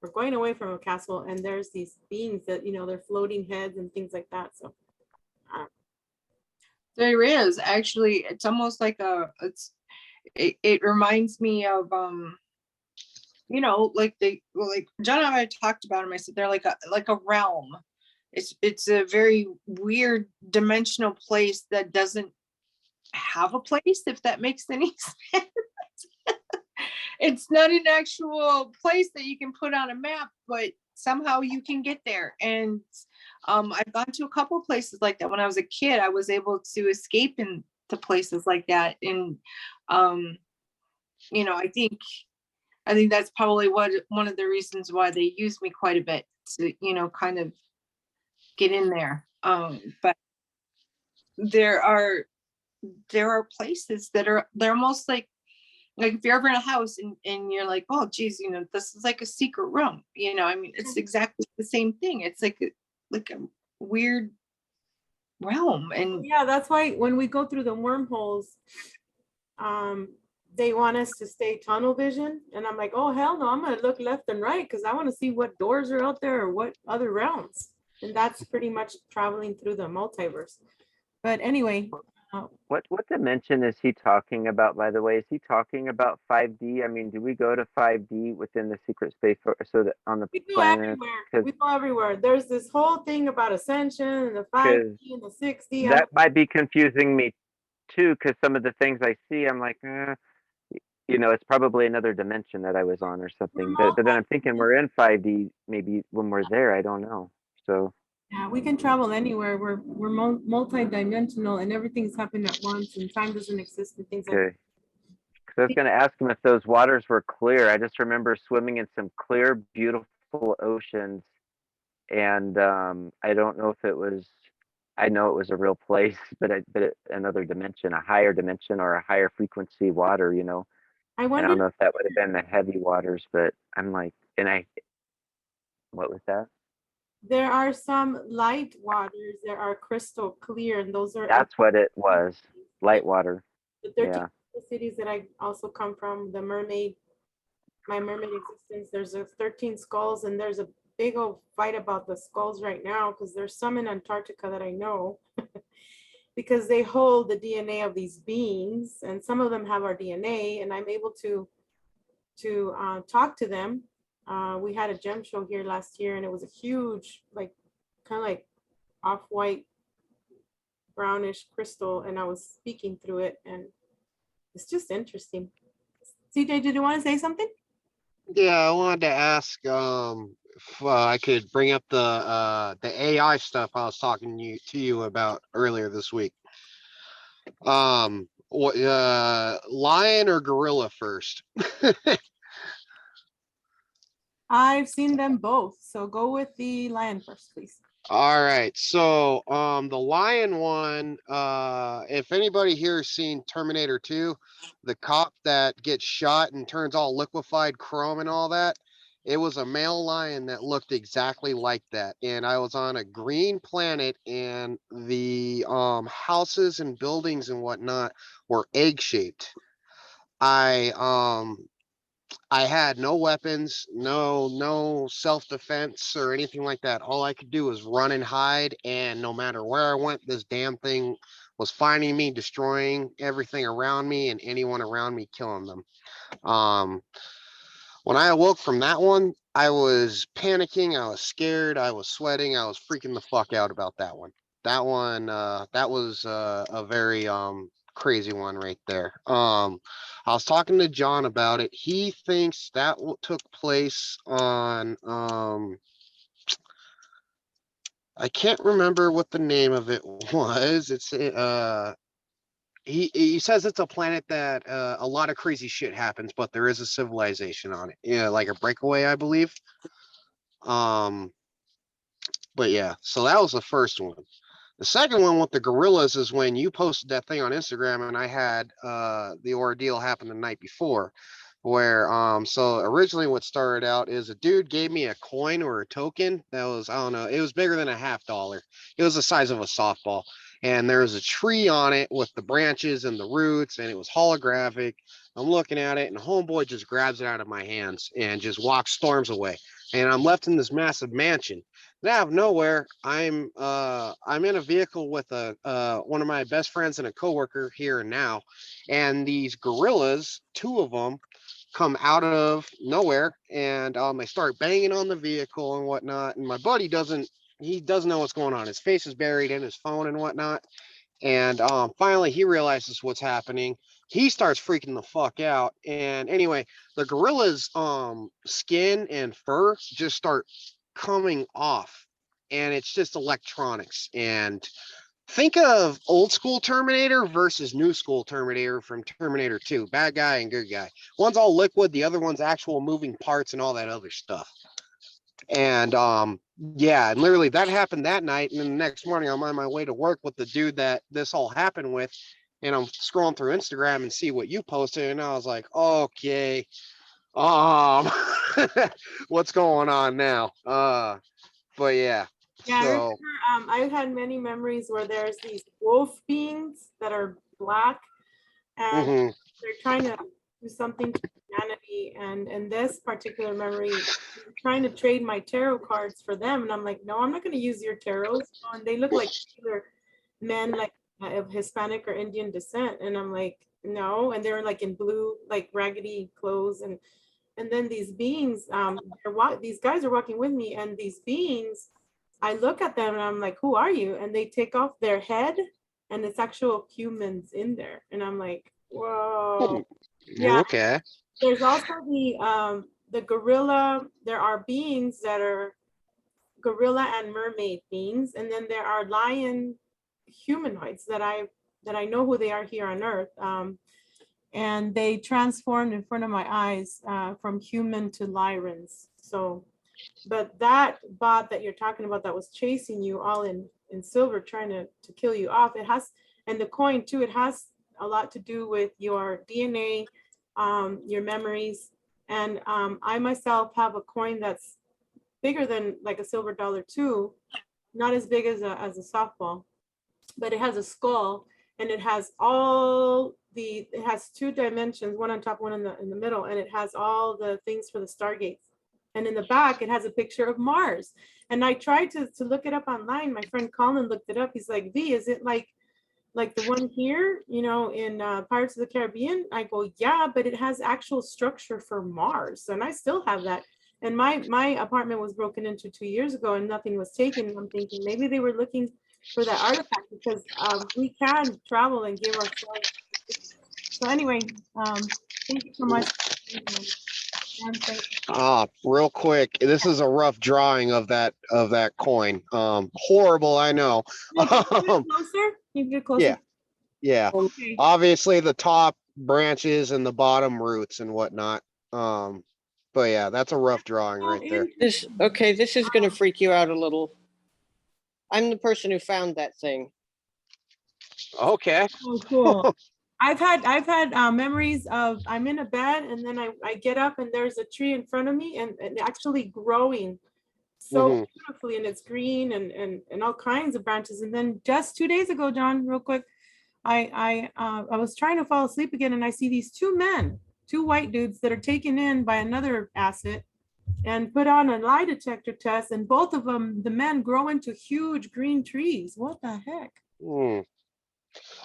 We're going away from a castle, and there's these beings that, they're floating heads and things like that. So there is actually, it's almost like it reminds me of, like John and I talked about them. I said, they're like a realm. It's a very weird dimensional place that doesn't have a place, if that makes any sense. It's not an actual place that you can put on a map, but somehow you can get there. And I've gone to a couple places like that. When I was a kid, I was able to escape into places like that. And, you know, I think that's probably one of the reasons why they use me quite a bit to, you know, kind of get in there. But there are places they're almost like if you're ever in a house and you're like, oh geez, you know, this is like a secret room, you know, I mean, it's exactly the same thing. It's like a weird realm. And Yeah, that's why when we go through the wormholes, they want us to stay tunnel vision. And I'm like, oh hell no, I'm gonna look left and right because I want to see what doors are out there or what other realms. And that's pretty much traveling through the multiverse. But anyway, What dimension is he talking about, by the way? Is he talking about 5D? I mean, do we go to 5D within the secret space so that on the we go planet? everywhere. We go everywhere. There's this whole thing about ascension and the 5D and the 6D. That might be confusing me too, because some of the things I see, I'm like, you know, it's probably another dimension that I was on or something. But then I'm thinking we're in 5D maybe when we're there. I don't know. So yeah, we can travel anywhere. We're multi-dimensional and everything's happening at once and time doesn't exist and things like that. okay. Because I was going to ask him if those waters were clear. I just remember swimming in some clear, beautiful oceans, and I don't know if it was. I know it was a real place, but another dimension, a higher dimension or a higher frequency water. You know, I I wonder, don't know if that would have been the heavy waters, but I'm like, what was that? there are some light waters that are crystal clear and those are That's what it was, light water. the 13 Yeah. cities that I also come from, my mermaid existence. There's a 13 skulls and there's a big old fight about the skulls right now because there's some in Antarctica that I know because they hold the DNA of these beings and some of them have our DNA and I'm able to talk to them. We had a gem show here last year and it was a huge, like kind of like off-white brownish crystal and I was speaking through it and it's just interesting. CJ, did you want to say something? Yeah, I wanted to ask if I could bring up the AI stuff I was talking to you about earlier this week. What lion or gorilla first? I've seen them both, so go with the lion first, please. All right, so the lion one, if anybody here has seen Terminator 2, the cop that gets shot and turns all liquefied chrome and all that, it was a male lion that looked exactly like that. And I was on a green planet and the houses and buildings and whatnot were egg-shaped. I had no weapons, no self-defense or anything like that. All I could do was run and hide, and no matter where I went, this damn thing was finding me, destroying everything around me and anyone around me, killing them. When I awoke from that one, I was panicking, I was scared, I was sweating, I was freaking the fuck out about that one. That one, that was a very crazy one right there. I was talking to John about it. He thinks that took place on I can't remember what the name of it was. It's he says it's a planet that a lot of crazy shit happens, but there is a civilization on it. Yeah, like a breakaway, I believe. But yeah, so that was the first one. The second one with the gorillas is when you posted that thing on Instagram, and I had the ordeal happen the night before, where so originally what started out is a dude gave me a coin or a token that was, I don't know, it was bigger than a $50. It was the size of a softball, and there was a tree on it with the branches and the roots, and it was holographic. I'm looking at it, and homeboy just grabs it out of my hands and just storms away, and I'm left in this massive mansion. Out of nowhere, I'm in a vehicle with one of my best friends and a coworker here and now, and these gorillas, two of them, come out of nowhere, and they start banging on the vehicle and whatnot. And my buddy doesn't know what's going on. His face is buried in his phone and whatnot. And finally, he realizes what's happening. He starts freaking the fuck out. And anyway, the gorilla's skin and fur just start coming off and it's just electronics. And think of old school Terminator versus new school Terminator from Terminator 2. Bad guy and good guy. One's all liquid, the other one's actual moving parts and all that other stuff. And yeah, and literally that happened that night. And then the next morning I'm on my way to work with the dude that this all happened with. And I'm scrolling through Instagram and see what you posted. And I was like, okay, what's going on now? But yeah. Yeah, I So remember, I've had many memories where there's these wolf beings that are black, and mhm. they're trying to do something to humanity. And in this particular memory, I'm trying to trade my tarot cards for them, and I'm like, no, I'm not going to use your tarots. And they look like either men, like of Hispanic or Indian descent, and I'm like, no. And they're like in blue, like raggedy clothes, and then these beings, these guys are walking with me, and these beings, I look at them and I'm like, who are you? And they take off their head, and it's actual humans in there. And I'm like, whoa. Yeah. Okay. There's also the gorilla. There are beings that are gorilla and mermaid beings. And then there are lion humanoids that I know who they are here on Earth. And they transformed in front of my eyes from human to Lyrans. So, but that bot that you're talking about that was chasing you all in silver, trying to kill you off, it has, and the coin too, it has a lot to do with your DNA, your memories. And I myself have a coin that's bigger than like a silver dollar too, not as big as a softball, but it has a skull, and it has it has 2 dimensions, one on top, one in the middle, and it has all the things for the stargates. And in the back, it has a picture of Mars. And I tried to look it up online. My friend Colin looked it up. He's like, V, is it like the one here, in Pirates of the Caribbean? I go, yeah, but it has actual structure for Mars. And I still have that. And my apartment was broken into 2 years ago, and nothing was taken. And I'm thinking maybe they were looking for that artifact, because we can travel and give ourselves. So anyway, thank you so much. Real quick, this is a rough drawing of that coin. Horrible, I know. Closer? You get closer. Yeah. Okay. Obviously the top branches and the bottom roots and whatnot. But yeah, that's a rough drawing right there. This is gonna freak you out a little. I'm the person who found that thing. Okay. Oh, cool. I've had memories of, I'm in a bed, and then I get up and there's a tree in front of me, and actually growing so beautifully, and it's green and all kinds of branches. And then just 2 days ago, John, real quick, I was trying to fall asleep again, and I see these 2 men, 2 white dudes that are taken in by another asset and put on a lie detector test, and both of them, the men, grow into huge green trees. What the heck?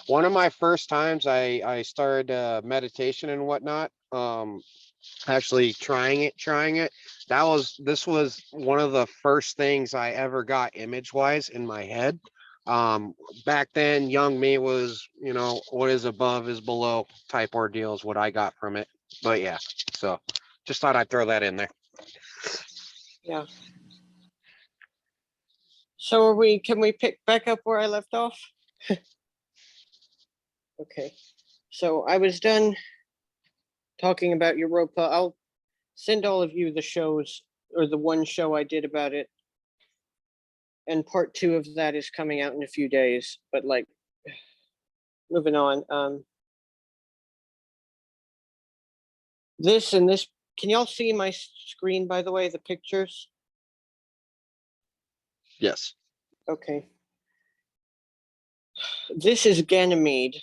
One of my first times I started meditation and whatnot, actually trying it. This was one of the first things I ever got image wise in my head. Back then, young me was, what is above is below type ordeal is what I got from it. But yeah, so just thought I'd throw that in there. Yeah. So can we pick back up where I left off? Okay. So I was done talking about Europa. I'll send all of you the shows, or the one show I did about it. And part 2 of that is coming out in a few days, but like moving on. This, can y'all see my screen, by the way, the pictures? Yes. Okay. This is Ganymede,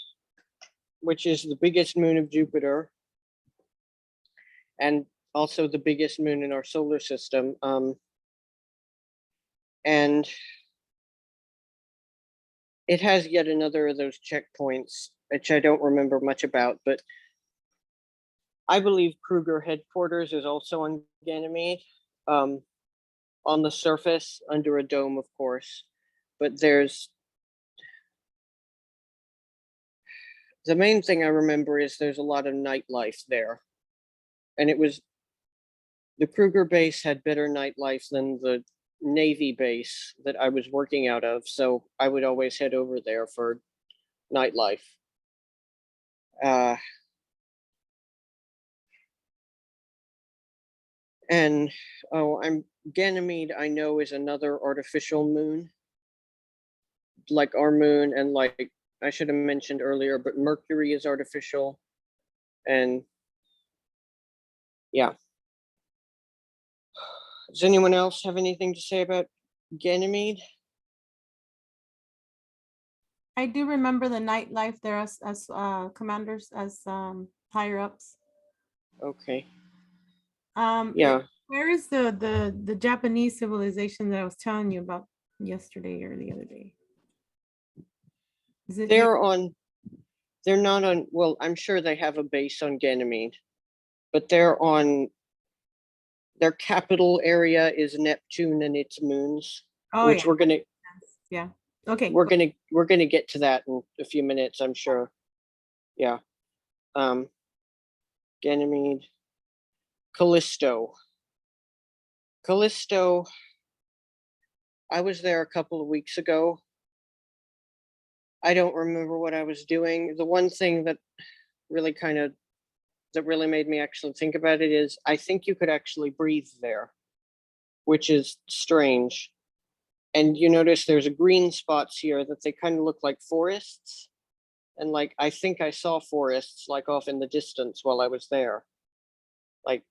which is the biggest moon of Jupiter, and also the biggest moon in our solar system. And it has yet another of those checkpoints, which I don't remember much about, but I believe Kruger headquarters is also on Ganymede, on the surface under a dome, of course. But the main thing I remember is there's a lot of nightlife there. And the Kruger base had better nightlife than the Navy base that I was working out of, so I would always head over there for nightlife. And Ganymede, I know, is another artificial moon, like our moon, and like I should have mentioned earlier, but Mercury is artificial. And yeah. Does anyone else have anything to say about Ganymede? I do remember the nightlife there as commanders, as higher ups. Okay. Yeah. Where is the Japanese civilization that I was telling you about yesterday or the other day? Is it They're not on, well, I'm sure they have a base on Ganymede, but their capital area is Neptune and its moons, which yeah. we're gonna, yeah. Okay. we're gonna get to that in a few minutes, I'm sure. Yeah. Ganymede, Callisto. I was there a couple of weeks ago. I don't remember what I was doing. The one thing that really made me actually think about it is I think you could actually breathe there, which is strange. And you notice there's green spots here that they kind of look like forests. And like, I think I saw forests like off in the distance while I was there. Like,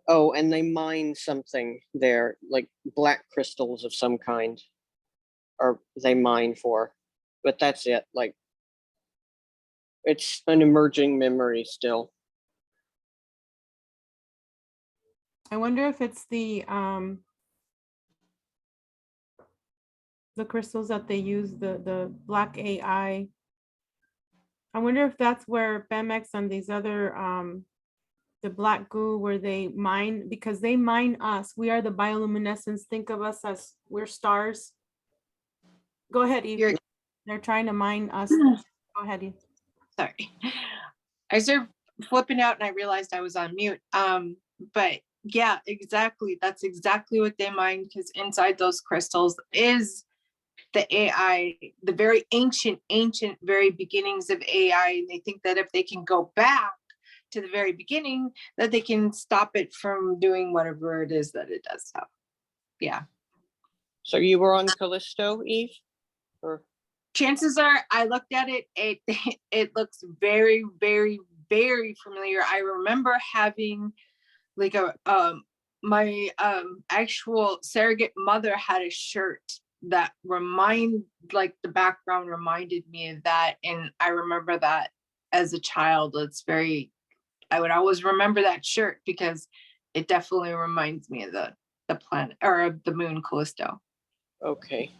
oh, and they mine something there, like black crystals of some kind, or they mine for, but that's it. Like, it's an emerging memory still. I wonder if it's the crystals that they use, the black AI. I wonder if that's where Bemex and these other the black goo, where they mine, because they mine us. We are the bioluminescence. Think of us as we're stars. Go ahead, Eve. They're trying to mine us. Go ahead, Eve. Sorry. I started flipping out and I realized I was on mute. But yeah, exactly. That's exactly what they mine, because inside those crystals is the AI, the very ancient, very beginnings of AI. And they think that if they can go back to the very beginning, that they can stop it from doing whatever it is that it does. So, yeah. So you were on Callisto, Eve? Or chances are, I looked at it, it looks very, very, very familiar. I remember having like my actual surrogate mother had a shirt that like the background reminded me of that, and I remember that as a child. I would always remember that shirt because it definitely reminds me of the planet, or of the moon Callisto. okay.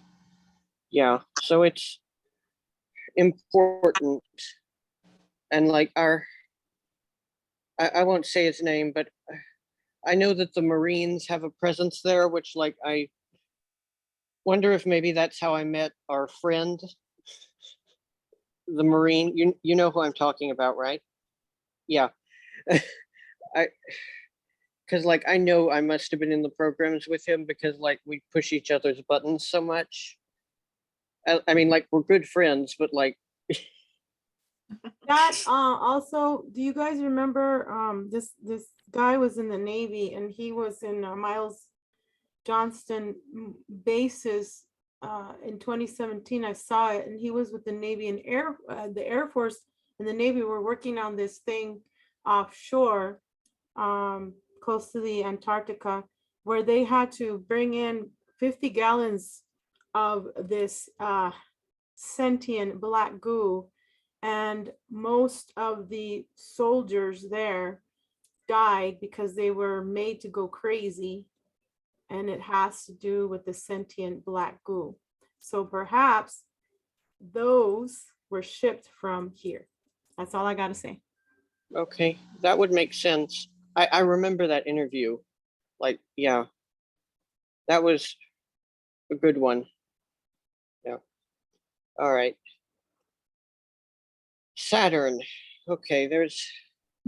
Yeah, so it's important. And like I won't say his name, but I know that the Marines have a presence there, which like I wonder if maybe that's how I met our friend, the Marine. You know who I'm talking about, right? Yeah. Because like I know I must have been in the programs with him because like we push each other's buttons so much. I mean, like we're good friends, but like that also, do you guys remember this guy was in the Navy, and he was in Miles Johnston bases in 2017. I saw it, and he was with the Navy and the Air Force and the Navy were working on this thing offshore, close to the Antarctica, where they had to bring in 50 gallons of this sentient black goo, and most of the soldiers there died because they were made to go crazy, and it has to do with the sentient black goo. So perhaps those were shipped from here. That's all I got to say. okay, that would make sense. I remember that interview. Like, yeah, that was a good one. Yeah. All right. Saturn. Okay, there's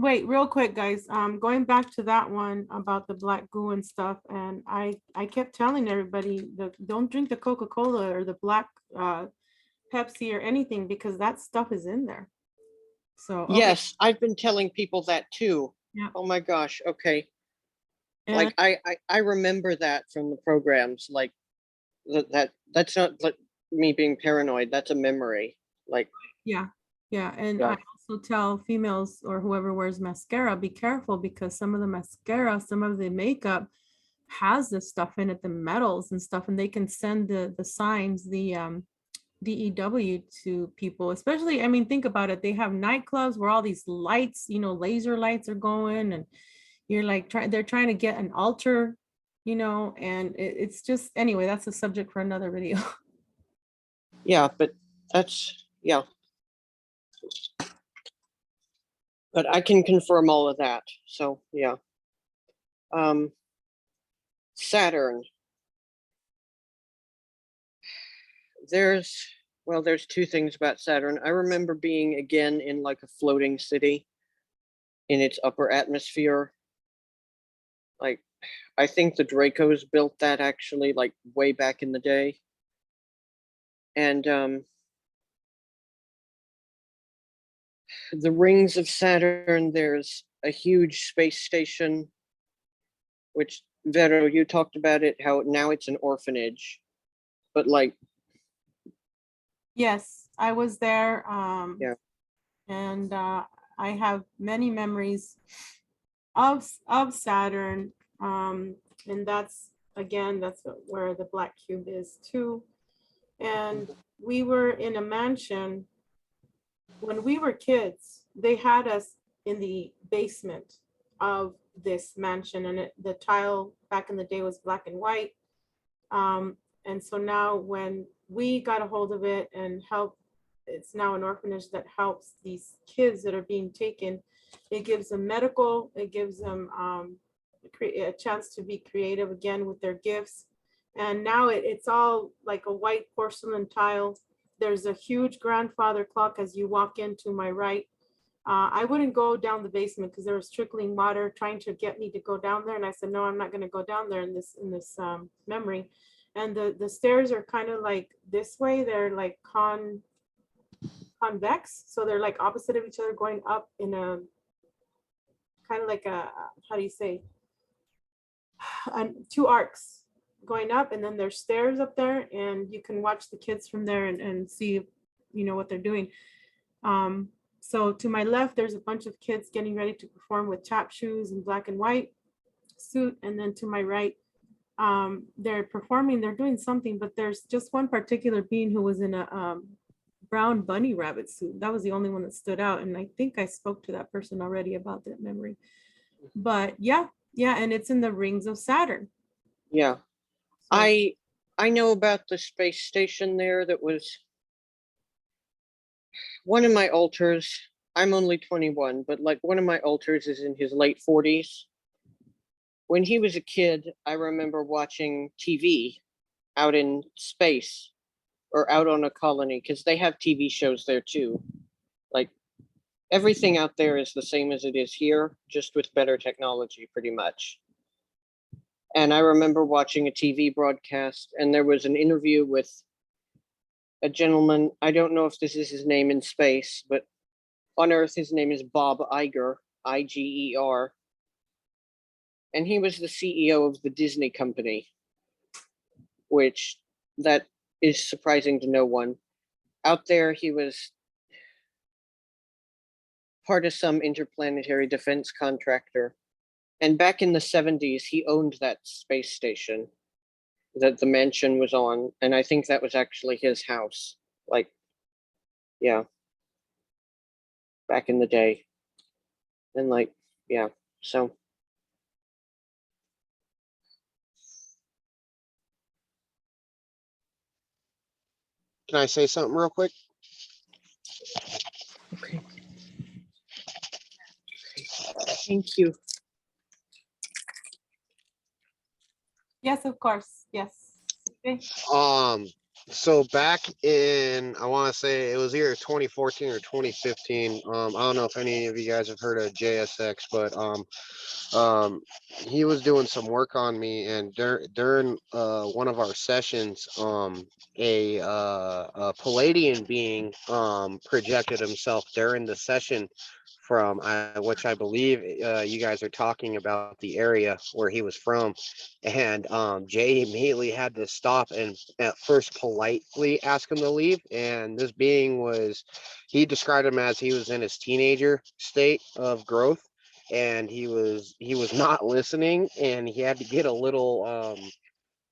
Wait, real quick, guys. Going back to that one about the black goo and stuff, and I kept telling everybody don't drink the Coca-Cola or the black Pepsi or anything because that stuff is in there. So okay. Yes, I've been telling people that too. Yeah. Oh my gosh. Okay. And Like I remember that from the programs. Like that's not like me being paranoid. That's a memory. Like yeah, and Yeah. I also tell females or whoever wears mascara, be careful because some of the mascara, some of the makeup has this stuff in it, the metals and stuff, and they can send the signs, the DEW to people, especially, I mean, think about it. They have nightclubs where all these lights, laser lights are going, and you're like, they're trying to get an altar, and it's just, anyway, that's a subject for another video. yeah, but that's yeah. But I can confirm all of that. So yeah. Saturn. There's two things about Saturn. I remember being again in like a floating city in its upper atmosphere. Like I think the Dracos built that actually like way back in the day. And the rings of Saturn, there's a huge space station, which Vero, you talked about it, how now it's an orphanage. But like Yes, I was there. Yeah. And I have many memories of Saturn. And that's where the black cube is too. And we were in a mansion when we were kids. They had us in the basement of this mansion, and the tile back in the day was black and white. And so now when we got a hold of it and helped, it's now an orphanage that helps these kids that are being taken. It gives them medical, it gives them a chance to be creative again with their gifts. And now it's all like a white porcelain tile. There's a huge grandfather clock as you walk into my right. I wouldn't go down the basement because there was trickling water trying to get me to go down there. And I said, no, I'm not going to go down there in this memory. And the stairs are kind of like this way. They're like convex. So they're like opposite of each other going up in a kind of like a, how do you say, two arcs going up, and then there's stairs up there, and you can watch the kids from there and see, what they're doing. So to my left, there's a bunch of kids getting ready to perform with tap shoes and black and white suit. And then to my right, they're performing, they're doing something, but there's just one particular being who was in a brown bunny rabbit suit. That was the only one that stood out. And I think I spoke to that person already about that memory. But yeah, and it's in the rings of Saturn. Yeah. So, I know about the space station there. That was one of my altars. I'm only 21, but like one of my altars is in his late 40s. When he was a kid, I remember watching TV out in space or out on a colony, because they have TV shows there too. Like everything out there is the same as it is here, just with better technology, pretty much. And I remember watching a TV broadcast, and there was an interview with a gentleman. I don't know if this is his name in space, but on Earth, his name is Bob Iger, Iger. And he was the CEO of the Disney company, which that is surprising to no one. Out there, he was part of some interplanetary defense contractor. And back in the 70s, he owned that space station that the mansion was on. And I think that was actually his house. Like, yeah, back in the day. And like, yeah, so. Can I say something real quick? Okay. Thank you. yes, of course. Yes. Okay. So back in, I want to say it was either 2014 or 2015. I don't know if any of you guys have heard of JSX, but he was doing some work on me, and during one of our sessions, a Palladian being projected himself during the session from which I believe you guys are talking about the area where he was from, and Jay immediately had to stop and at first politely ask him to leave, and this being was, he described him as he was in his teenager state of growth, and he was not listening, and he had to get a little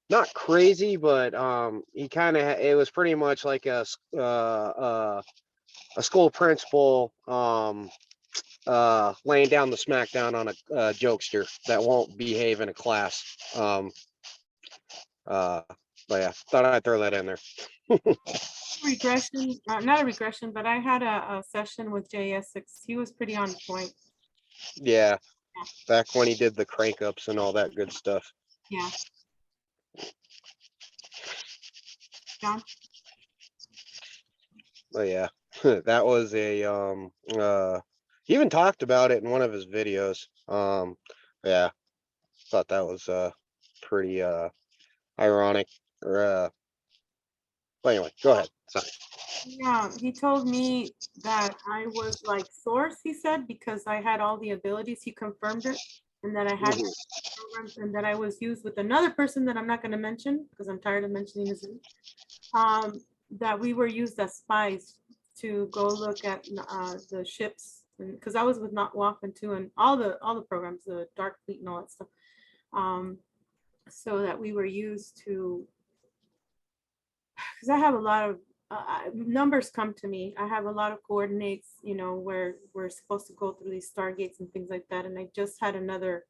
not crazy, but he kind of, it was pretty much like a school principal laying down the smackdown on a jokester that won't behave in a class. Uh but yeah, thought I'd throw that in there. Regression, not a regression, but I had a session with JS6. He was pretty on point. Yeah, back when he did the crank ups and all that good stuff. Yeah. John? But yeah, that was a he even talked about it in one of his videos. Yeah, thought that was pretty ironic. Or but anyway, go ahead. Sorry. Yeah, he told me that I was like source, he said, because I had all the abilities. He confirmed it, and that I had Mhm. programs, and that I was used with another person that I'm not going to mention because I'm tired of mentioning his name. That we were used as spies to go look at the ships, because I was with not Waffen too, and all the programs, the Dark Fleet and all that stuff. So that we were used to, because I have a lot of numbers come to me. I have a lot of coordinates, you know, where we're supposed to go through these stargates and things like that. And I just had another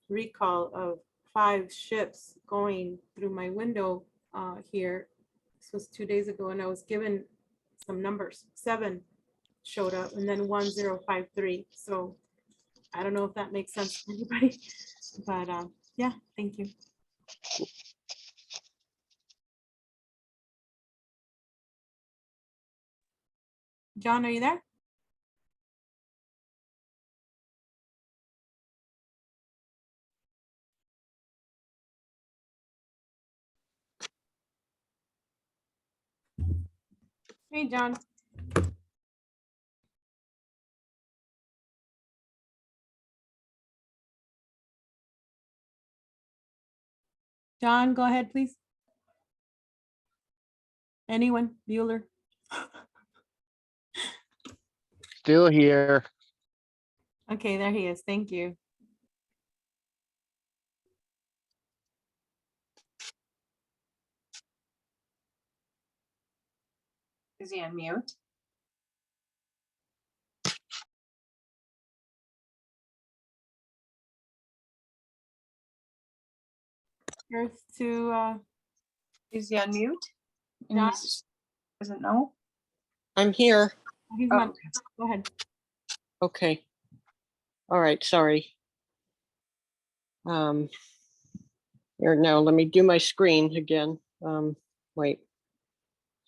recall of 5 ships going through my window here. This was 2 days ago, and I was given some numbers. 7 showed up, and then 1053. So I don't know if that makes sense to anybody, but yeah, thank you. John, are you there? Hey, John. John, go ahead, please. Anyone? Bueller? Still here. Okay, there he is. Thank you. Is he on mute? Earth to Is he on mute? And John? he doesn't know? I'm here. He's Oh, not. Go ahead. Okay. All right, sorry. Here now, let me do my screen again. Wait.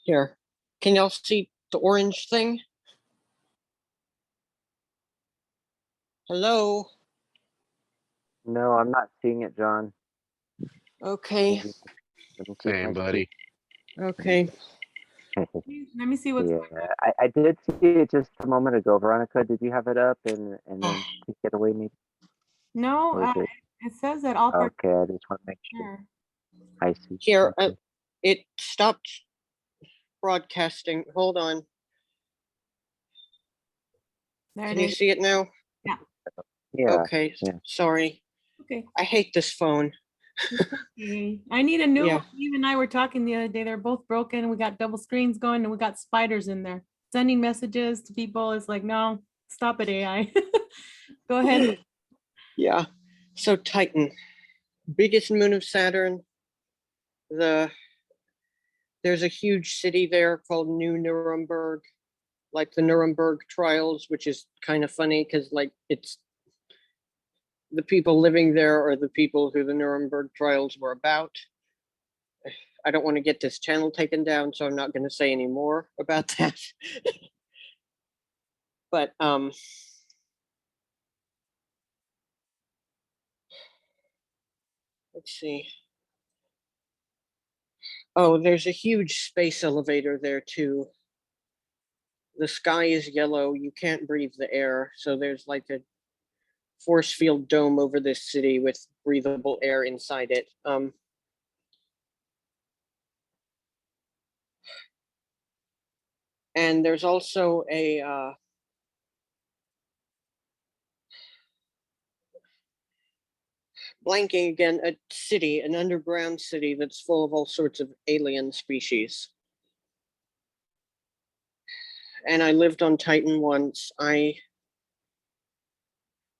Here. Can y'all see the orange thing? Hello? No, I'm not seeing it, John. Okay. Maybe let me see if Same, my buddy. Okay. Let me see what's yeah, going on. I did see it just a moment ago. Veronica, did you have it up and then take it away maybe? No, Or is it? it says that all Okay, I just want to make sure. sure. I see. Here, Okay. it stopped broadcasting. Hold on. There Can it you is. see it now? Yeah. Okay. yeah. Sorry. Okay. I hate this phone. Okay. I need a new Yeah. one. Eve and I were talking the other day. They're both broken. We got double screens going, and we got spiders in there. Sending messages to people is like, no, stop it, AI. Go ahead. Yeah. So Titan, biggest moon of Saturn. There's a huge city there called New Nuremberg, like the Nuremberg trials, which is kind of funny because like it's the people living there are the people who the Nuremberg trials were about. I don't want to get this channel taken down, so I'm not going to say any more about that. But let's see. Oh, there's a huge space elevator there too. The sky is yellow. You can't breathe the air. So there's like a force field dome over this city with breathable air inside it. And there's also a blanking again, a city, an underground city that's full of all sorts of alien species. And I lived on Titan once.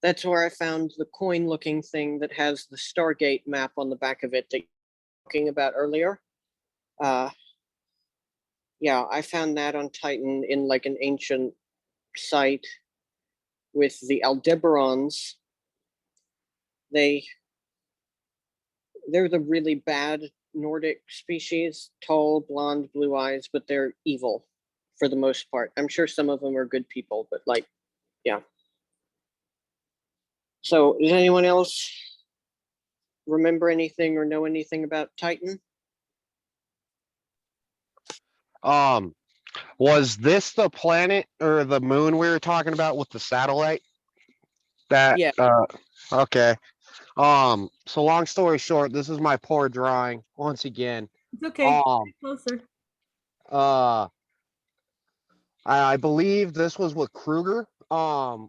That's where I found the coin looking thing that has the Stargate map on the back of it that you were talking about earlier. Yeah, I found that on Titan in like an ancient site with the Aldebarans. They're the really bad Nordic species, tall, blonde, blue eyes, but they're evil for the most part. I'm sure some of them are good people, but like, yeah. So does anyone else remember anything or know anything about Titan? Was this the planet or the moon we were talking about with the satellite? That Yeah. Okay. So long story short, this is my poor drawing once again. It's okay. Um, Closer. I believe this was with Kruger. We're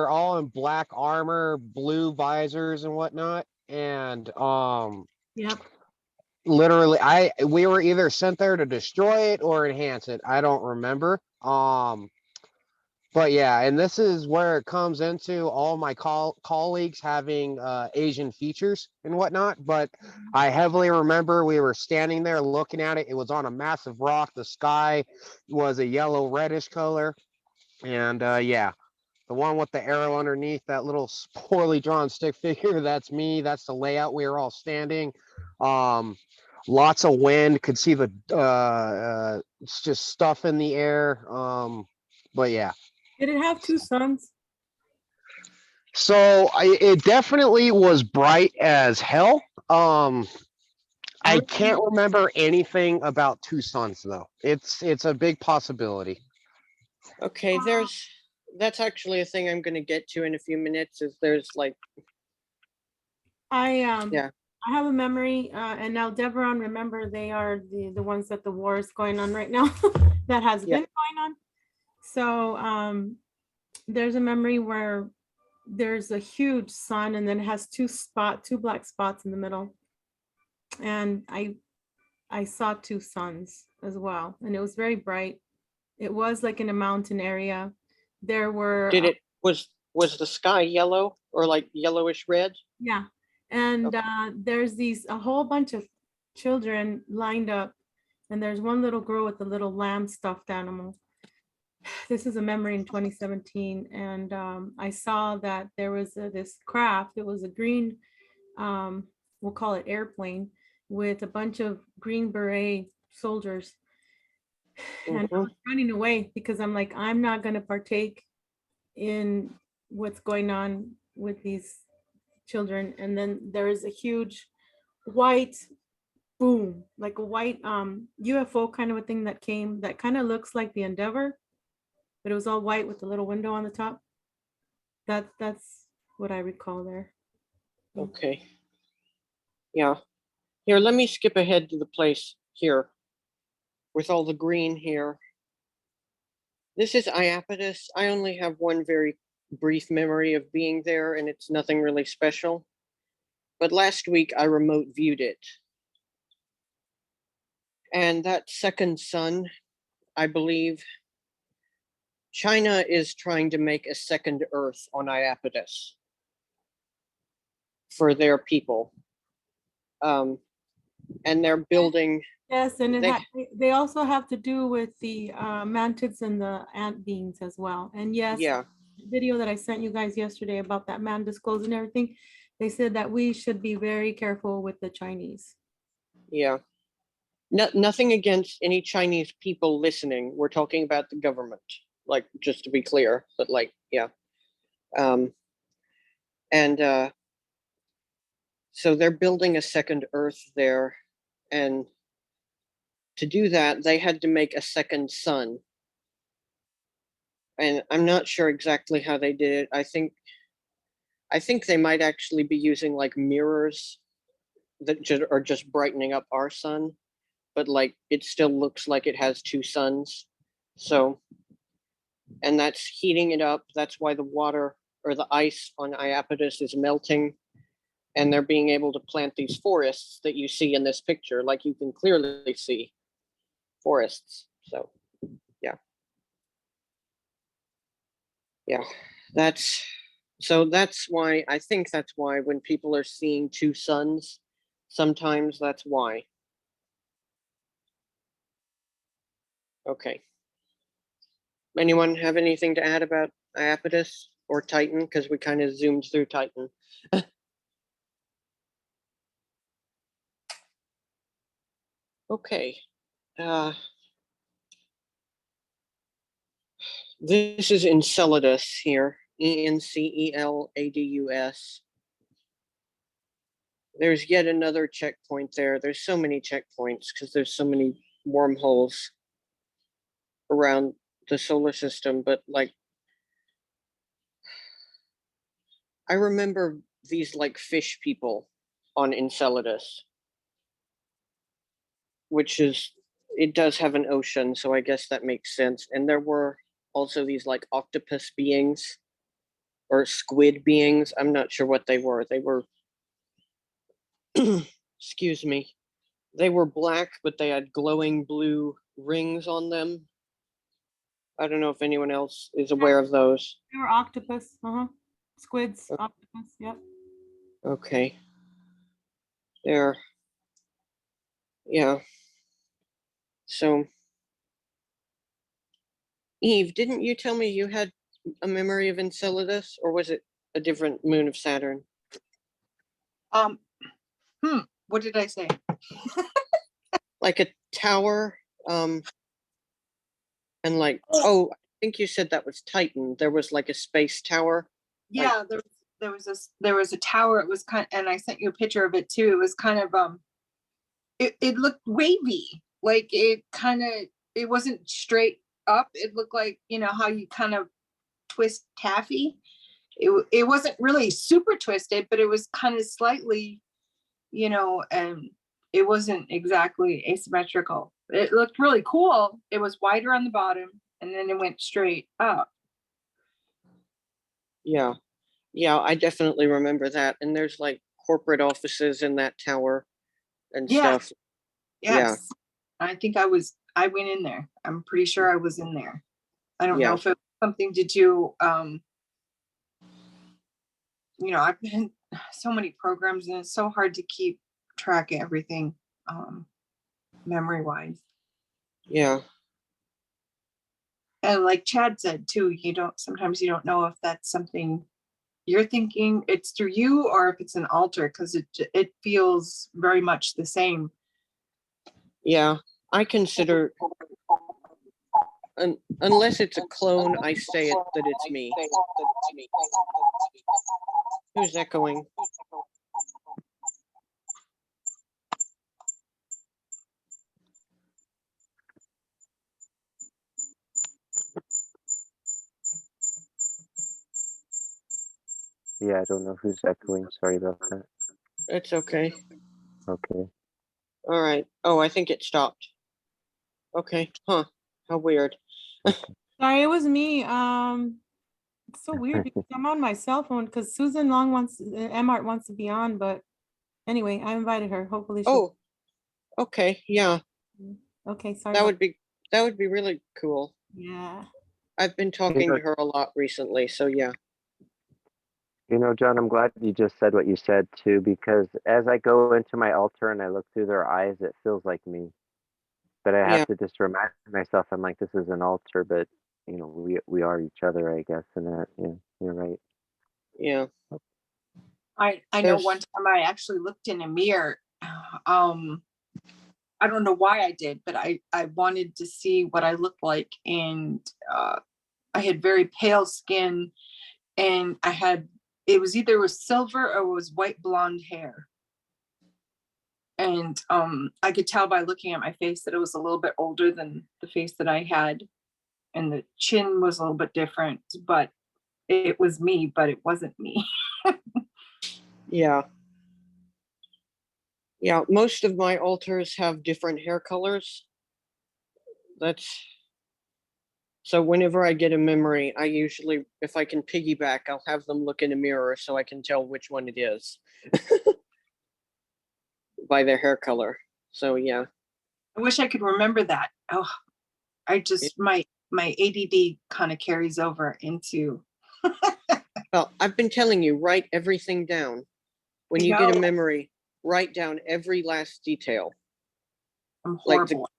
all in black armor, blue visors and whatnot, and Yep. literally we were either sent there to destroy it or enhance it. I don't remember. But yeah, and this is where it comes into all my colleagues having Asian features and whatnot. But I heavily remember we were standing there looking at it. It was on a massive rock. The sky was a yellow reddish color. And yeah, the one with the arrow underneath, that little poorly drawn stick figure, that's me. That's the layout we were all standing. Lots of wind, could see the it's just stuff in the air. But yeah. Did it have two suns? So it definitely was bright as hell. I can't remember anything about two suns though. It's a big possibility. Okay, that's actually a thing I'm going to get to in a few minutes. Is there's like I have a memory, and now Deveron, remember they are the ones that the war is going on right now that has been going on. So there's a memory where there's a huge sun and then it has two black spots in the middle. And I saw two suns as well, and it was very bright. It was like in a mountain area. There were was the sky yellow or like yellowish red? Yeah. And there's a whole bunch of children lined up, and there's one little girl with a little lamb stuffed animal. This is a memory in 2017, and I saw that there was this craft. It was a green, we'll call it airplane, with a bunch of green beret soldiers. And I was running away because I'm like, I'm not going to partake in what's going on with these children. And then there is a huge white boom, like a white UFO kind of a thing that came, that kind of looks like the Endeavor, but it was all white with a little window on the top. That's what I recall there. Okay. Yeah. Here, let me skip ahead to the place here with all the green here. This is Iapetus. I only have one very brief memory of being there, and it's nothing really special. But last week I remote viewed it. And that second sun, I believe, China is trying to make a second Earth on Iapetus for their people. And they're building. Yes, and they also have to do with the mantids and the ant beings as well. And yes, the video that I sent you guys yesterday about that man disclosing everything, They said that we should be very careful with the Chinese. Yeah. Nothing against any Chinese people listening. We're talking about the government, like, just to be clear, but like, yeah. And so they're building a second Earth there. And to do that, they had to make a second sun. And I'm not sure exactly how they did it. I think they might actually be using like mirrors that are just brightening up our sun, but like it still looks like it has two suns. So, and that's heating it up. That's why the water or the ice on Iapetus is melting. And they're being able to plant these forests that you see in this picture. Like you can clearly see forests. So, yeah. Yeah, that's why I think that's why when people are seeing two suns, sometimes that's why. Okay. Anyone have anything to add about Iapetus or Titan? Because we kind of zoomed through Titan. Okay. This is Enceladus here. Enceladus. There's yet another checkpoint there. There's so many checkpoints because there's so many wormholes around the solar system, but like I remember these like fish people on Enceladus, which is, it does have an ocean, so I guess that makes sense. And there were also these like octopus beings or squid beings. I'm not sure what they were. They were, excuse me, they were black, but they had glowing blue rings on them. I don't know if anyone else is aware of those. They were octopus, squids, octopus, yep. Okay. There. Yeah. So, Eve, didn't you tell me you had a memory of Enceladus, or was it a different moon of Saturn? What did I say? Like a tower, and like, oh, I think you said that was Titan. There was like a space tower. Yeah, there was a tower. It was and I sent you a picture of it too. It was kind of it looked wavy, like it wasn't straight up. It looked like, you know how you kind of twist taffy. It wasn't really super twisted, but it was kind of slightly, and it wasn't exactly asymmetrical. It looked really cool. It was wider on the bottom and then it went straight up. Yeah. Yeah, I definitely remember that. And there's like corporate offices in that tower and stuff. Yes. I think I went in there. I'm pretty sure I was in there. I don't know if it was something to do, I've been so many programs and it's so hard to keep track of everything, memory wise. Yeah. And like Chad said too, sometimes you don't know if that's something you're thinking it's through you or if it's an alter, because it feels very much the same. Yeah, I consider, unless it's a clone, I say that it's me. Who's echoing? Yeah, I don't know who's echoing. Sorry about that. It's okay. Okay. All right. Oh, I think it stopped. Okay. Huh. How weird. Sorry, it was me. It's so weird because I'm on my cell phone because Susan Long Emart wants to be on, but anyway, I invited her. Hopefully she'll. Oh, okay. Yeah. Okay, sorry. That would be really cool. Yeah. I've been talking to her a lot recently, so yeah. John, I'm glad you just said what you said too, because as I go into my altar and I look through their eyes, it feels like me. But I have to just remind myself, I'm like, this is an altar, but we are each other, I guess, and that, yeah, you're right. Yeah. I know There's- one time I actually looked in a mirror. I don't know why I did, but I wanted to see what I looked like, and I had very pale skin, and it was either with silver or it was white blonde hair. And I could tell by looking at my face that it was a little bit older than the face that I had, and the chin was a little bit different, but it was me, but it wasn't me. Yeah. Yeah, most of my altars have different hair colors. So whenever I get a memory, I usually, if I can piggyback, I'll have them look in a mirror so I can tell which one it is by their hair color. So yeah. I wish I could remember that. Oh, I just, my ADD kind of carries over into. Well, I've been telling you, write everything down. When you get a memory, write down every last detail. I'm Like the- horrible.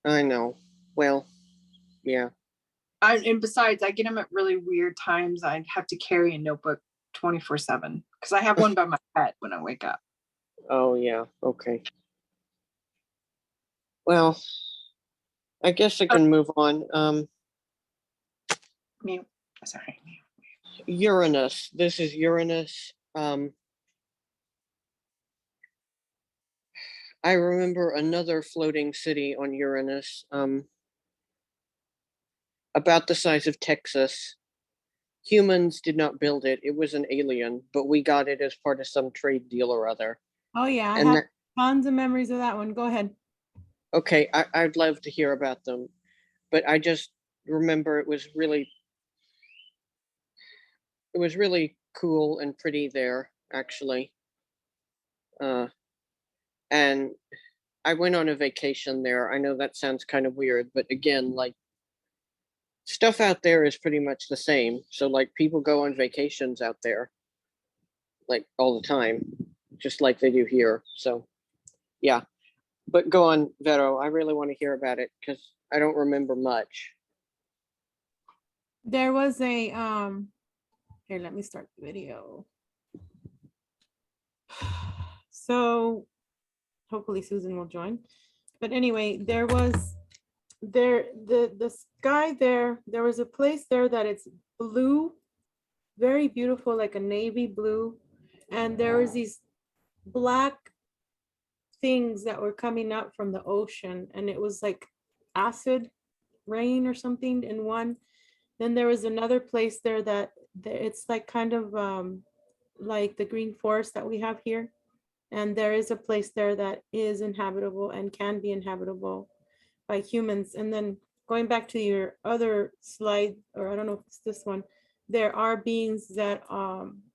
I know. Well, yeah. And besides, I get them at really weird times. I have to carry a notebook 24/7 because I have one by my bed when I wake up. Oh yeah. Okay. Well, I guess I can move on. Mute. Sorry. Uranus. This is Uranus. I remember another floating city on Uranus, about the size of Texas. Humans did not build it. It was an alien, but we got it as part of some trade deal or other. Oh yeah, I And have that, tons of memories of that one. Go ahead. okay, I'd love to hear about them, but I just remember it was really cool and pretty there, actually. And I went on a vacation there. I know that sounds kind of weird, but again, like, stuff out there is pretty much the same. So like people go on vacations out there like all the time, just like they do here. So yeah. But go on, Vero. I really want to hear about it because I don't remember much. There was a here, let me start the video. So hopefully Susan will join. But anyway, there was the sky there was a place there that it's blue, very beautiful, like a navy blue, and there was these black things that were coming up from the ocean, and it was like acid rain or something in one. Then there was another place there that it's like kind of like the green forest that we have here, and there is a place there that is inhabitable and can be inhabitable by humans. And then going back to your other slide, or I don't know if it's this one, there are beings that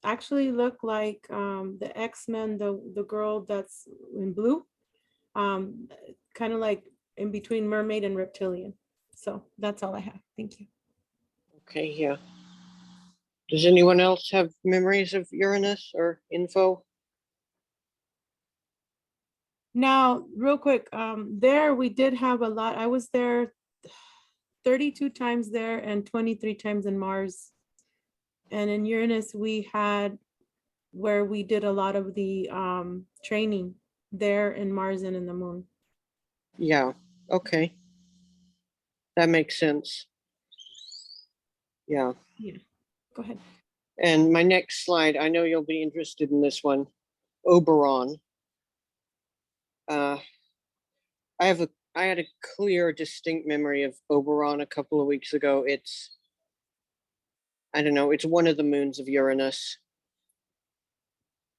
actually look like the X-Men, the girl that's in blue, kind of like in between mermaid and reptilian. So that's all I have. Thank you. Okay, yeah. Does anyone else have memories of Uranus or info? Now, real quick, there we did have a lot. I was there 32 times there and 23 times in Mars. And in Uranus, we had where we did a lot of the training there in Mars and in the moon. Yeah, okay. That makes sense. Yeah. Yeah, go ahead. And my next slide, I know you'll be interested in this one. Oberon. I had a clear, distinct memory of Oberon a couple of weeks ago. I don't know, it's one of the moons of Uranus.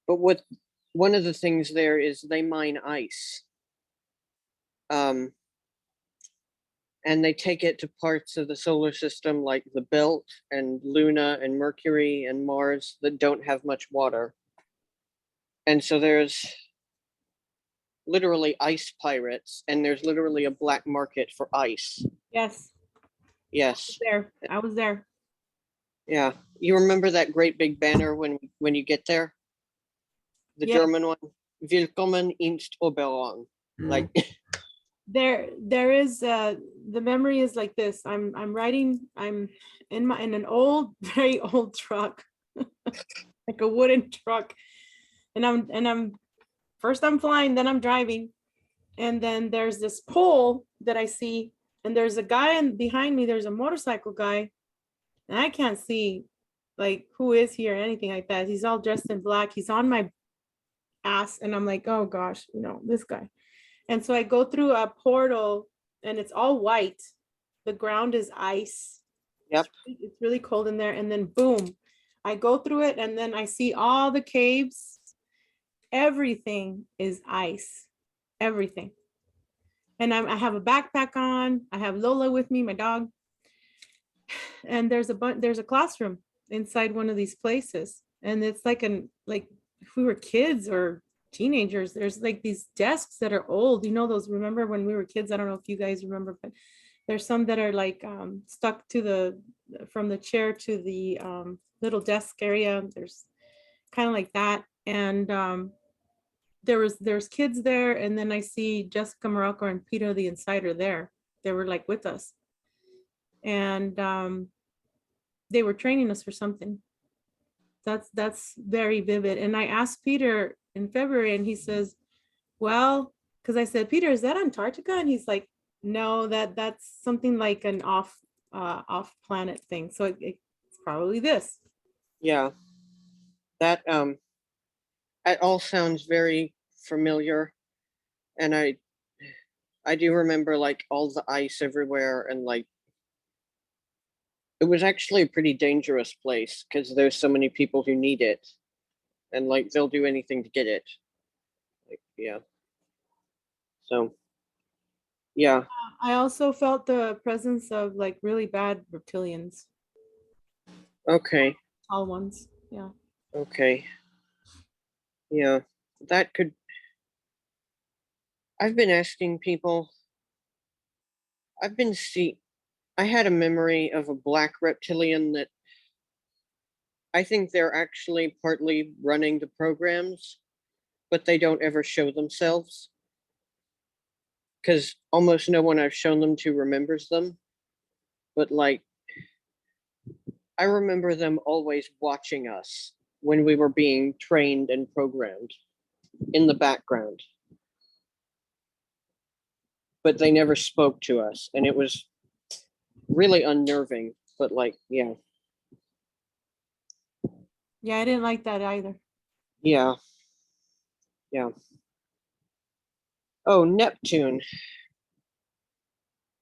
But one of the things there is they mine ice. And they take it to parts of the solar system like the Belt and Luna and Mercury and Mars that don't have much water. And so there's literally ice pirates, and there's literally a black market for ice. Yes. Yes. I was there. Yeah. You remember that great big banner when you get there? The German one? Willkommen in Oberon. Like there is the memory is like this. I'm in an old, very old truck, like a wooden truck, And I'm first I'm flying, then I'm driving. And then there's this pole that I see, and there's a guy behind me, there's a motorcycle guy. And I can't see like who is he or anything like that. He's all dressed in black. He's on my ass. And I'm like, oh gosh, this guy. And so I go through a portal and it's all white. The ground is ice. Yep. It's really cold in there. And then boom, I go through it and then I see all the caves. Everything is ice. Everything. And I have a backpack on. I have Lola with me, my dog. And there's a classroom inside one of these places. And it's like if we were kids or teenagers, there's like these desks that are old. Remember when we were kids? I don't know if you guys remember, but there's some that are like stuck to from the chair to the little desk area. There's kind of like that. And there's kids there. And then I see Jessica Morocco and Peter the Insider there. They were like with us. And they were training us for something. That's very vivid. And I asked Peter in February and he says, well, because I said, Peter, is that Antarctica? And he's like, no, that's something like an off planet thing. So it's probably this. Yeah. That it all sounds very familiar. And I do remember like all the ice everywhere, and like it was actually a pretty dangerous place because there's so many people who need it, and like they'll do anything to get it. Like, yeah. So yeah. I also felt the presence of like really bad reptilians, Okay. tall ones. Yeah. Okay. Yeah. That could. I've been asking people. I had a memory of a black reptilian that I think they're actually partly running the programs, but they don't ever show themselves because almost no one I've shown them to remembers them. But like, I remember them always watching us when we were being trained and programmed in the background. But they never spoke to us, and it was really unnerving. But like, yeah. Yeah, I didn't like that either. Yeah. Yeah. Oh, Neptune.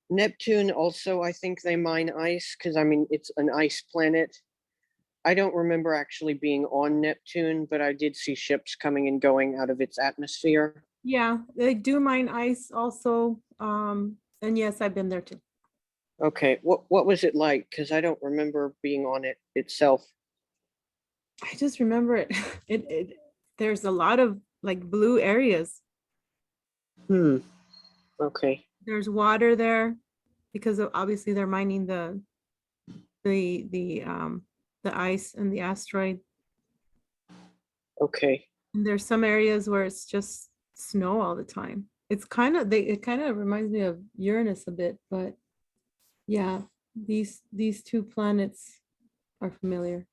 Neptune also, I think they mine ice because I mean, it's an ice planet. I don't remember actually being on Neptune, but I did see ships coming and going out of its atmosphere. Yeah, they do mine ice also. And yes, I've been there too. Okay, what was it like? Because I don't remember being on it itself. I just remember it. There's a lot of like blue areas. Okay. There's water there because obviously they're mining the ice and the asteroid. Okay. And there's some areas where it's just snow all the time. It kind of reminds me of Uranus a bit, but yeah, these two planets are familiar.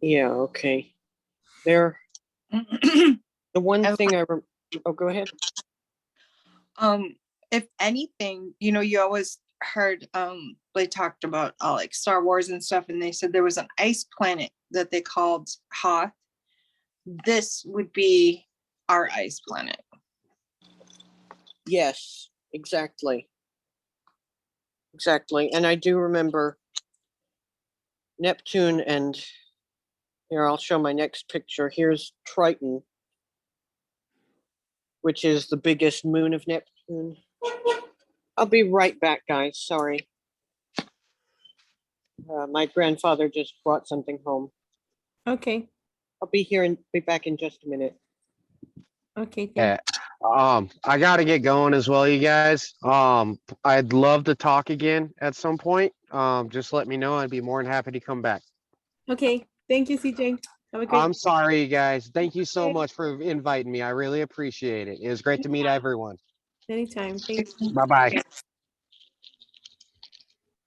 Yeah. Okay. They're the one I- thing oh, go ahead. If anything, you always heard they talked about like Star Wars and stuff, and they said there was an ice planet that they called Hoth. This would be our ice planet. Yes, exactly. Exactly. And I do remember Neptune, and here I'll show my next picture. Here's Triton, which is the biggest moon of Neptune. I'll be right back, guys. Sorry. My grandfather just brought something home. Okay. I'll be here and be back in just a minute. Okay. Thank Yeah. I gotta get going as well, you guys. I'd love to talk again at some point. Just let me know. I'd be more than happy to come back. Okay. Thank you, CJ. Have a great I'm sorry, you guys. Thank you so Okay. much for inviting me. I really appreciate it. It was great to meet everyone. anytime. Thanks. Bye-bye.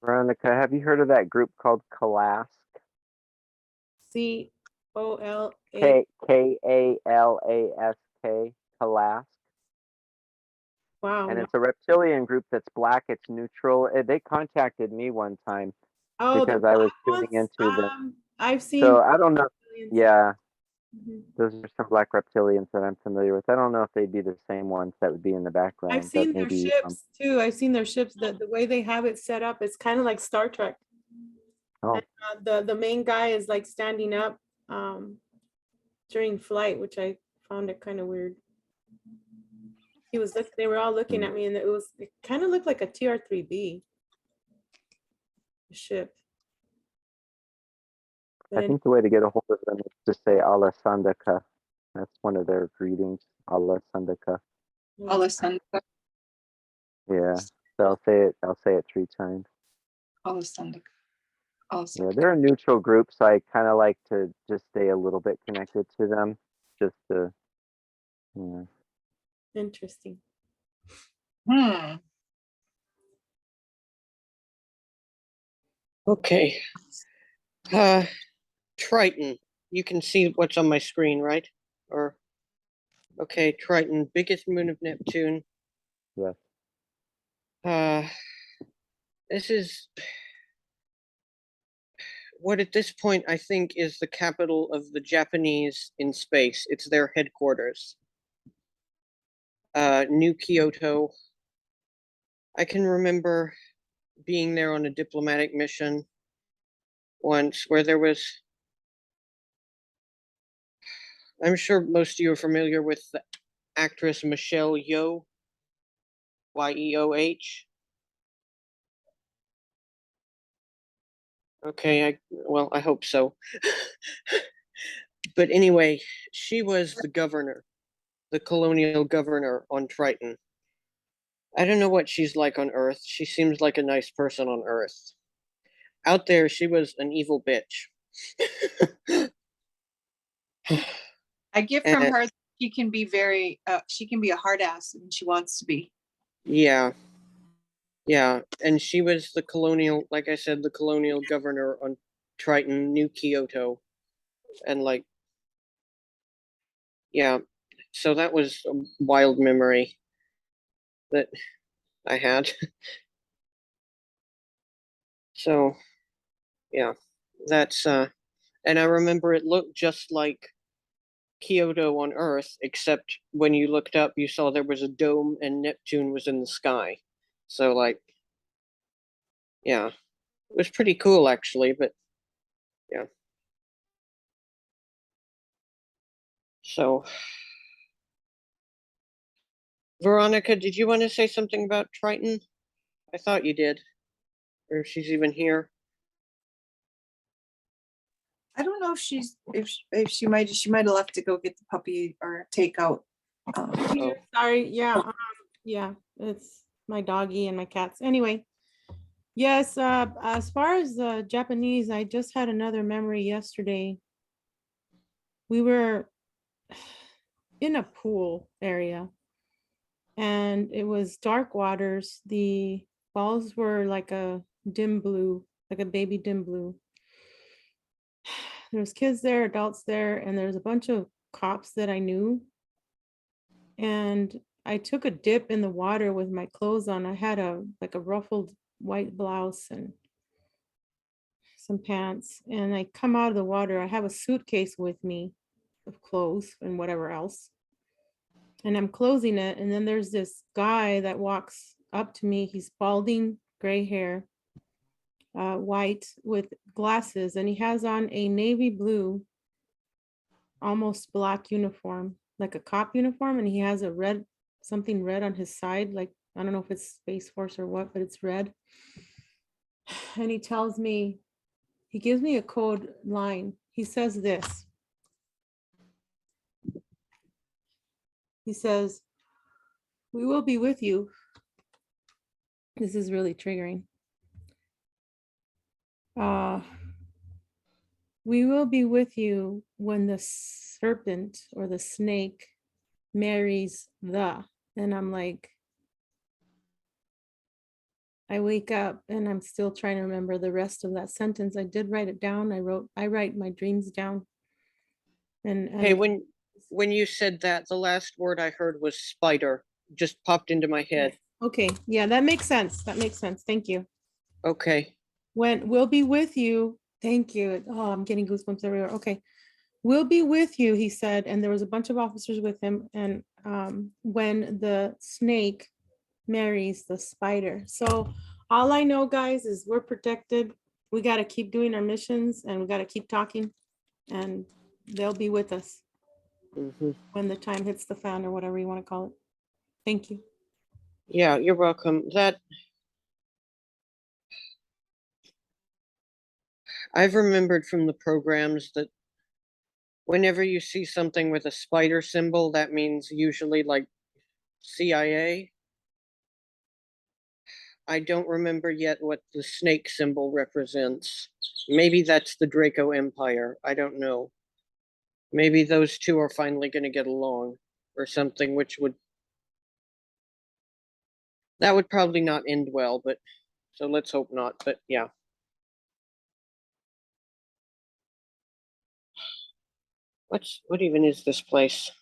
Veronica, have you heard of that group called Kalask? See, O-L-A. Kalask. Kalask. Wow. And it's a reptilian group that's black. It's neutral. They contacted me one time Oh, the because I was black tuning ones? into the. I've seen. So I don't know. aliens. Yeah, Mhm. those are some black reptilians that I'm familiar with. I don't know if they'd be the same ones that would be in the background. I've seen but their maybe, ships too. I've seen their ships. The way they have it set up, it's kind of like Star Trek. Oh, And, the main guy is like standing up during flight, which I found it kind of weird. They were all looking at me, and it kind of looked like a TR-3B ship. But I think the way to get a hold of them is to say Allah Sandaka. That's one of their greetings. Allah Sandaka. Alessandra. Yeah. So I'll say it 3 times. Alessandra. Yeah, they're a neutral group, so I kind of like to just stay a little bit connected to them, just to, yeah. interesting. Okay. Triton. You can see what's on my screen, right? Or okay, Triton, biggest moon of Neptune. Yes. This is what at this point I think is the capital of the Japanese in space. It's their headquarters. New Kyoto. I can remember being there on a diplomatic mission once where there was, I'm sure most of you are familiar with the actress Michelle Yeoh, Yeoh. Okay, well, I hope so. But anyway, she was the governor, the colonial governor on Triton. I don't know what she's like on Earth. She seems like a nice person on Earth. Out there, she was an evil bitch. I get from And- her, she can be she can be a hard ass when she wants to be. Yeah. Yeah. And she was the colonial, like I said, the colonial governor on Triton, New Kyoto. And like, yeah. So that was a wild memory that I had. So, yeah, that's, and I remember it looked just like Kyoto on Earth, except when you looked up, you saw there was a dome and Neptune was in the sky. So, like, yeah, it was pretty cool actually, but yeah. So, Veronica, did you want to say something about Triton? I thought you did, or if she's even here. I don't know if if she might have left to go get the puppy or take out. Oh, Sorry. Yeah. Yeah. It's my doggy and my cats. Anyway. Yes. As far as the Japanese, I just had another memory yesterday. We were in a pool area, and it was dark waters. The walls were like a dim blue, like a baby dim blue. There was kids there, adults there, and there's a bunch of cops that I knew. And I took a dip in the water with my clothes on. I had a ruffled white blouse and some pants, and I come out of the water. I have a suitcase with me of clothes and whatever else. And I'm closing it, and then there's this guy that walks up to me. He's balding, gray hair, white with glasses, and he has on a navy blue, almost black uniform, like a cop uniform, and he has a red, something red on his side, like I don't know if it's Space Force or what, but it's red. And he tells me, he gives me a code line. He says this. He says, "We will be with you." This is really triggering. We will be with you when the serpent or the snake marries the. And I'm like, I wake up and I'm still trying to remember the rest of that sentence. I did write it down. I write my dreams down. And Hey, when you said that, the last word I heard was spider, just popped into my head. okay, yeah, that makes sense. That makes sense. Thank you. Okay. When we'll be with you. Thank you. Oh, I'm getting goosebumps everywhere. Okay. We'll be with you, he said, and there was a bunch of officers with him. And when the snake marries the spider. So all I know, guys, is we're protected. We got to keep doing our missions and we got to keep talking, and they'll be with us when the time hits the fan or whatever you want to call it. Thank you. Yeah, you're welcome. That I've remembered from the programs that whenever you see something with a spider symbol, that means usually like CIA. I don't remember yet what the snake symbol represents. Maybe that's the Draco Empire. I don't know. Maybe those two are finally going to get along or something, which would that would probably not end well, but so let's hope not. But yeah. What even is this place?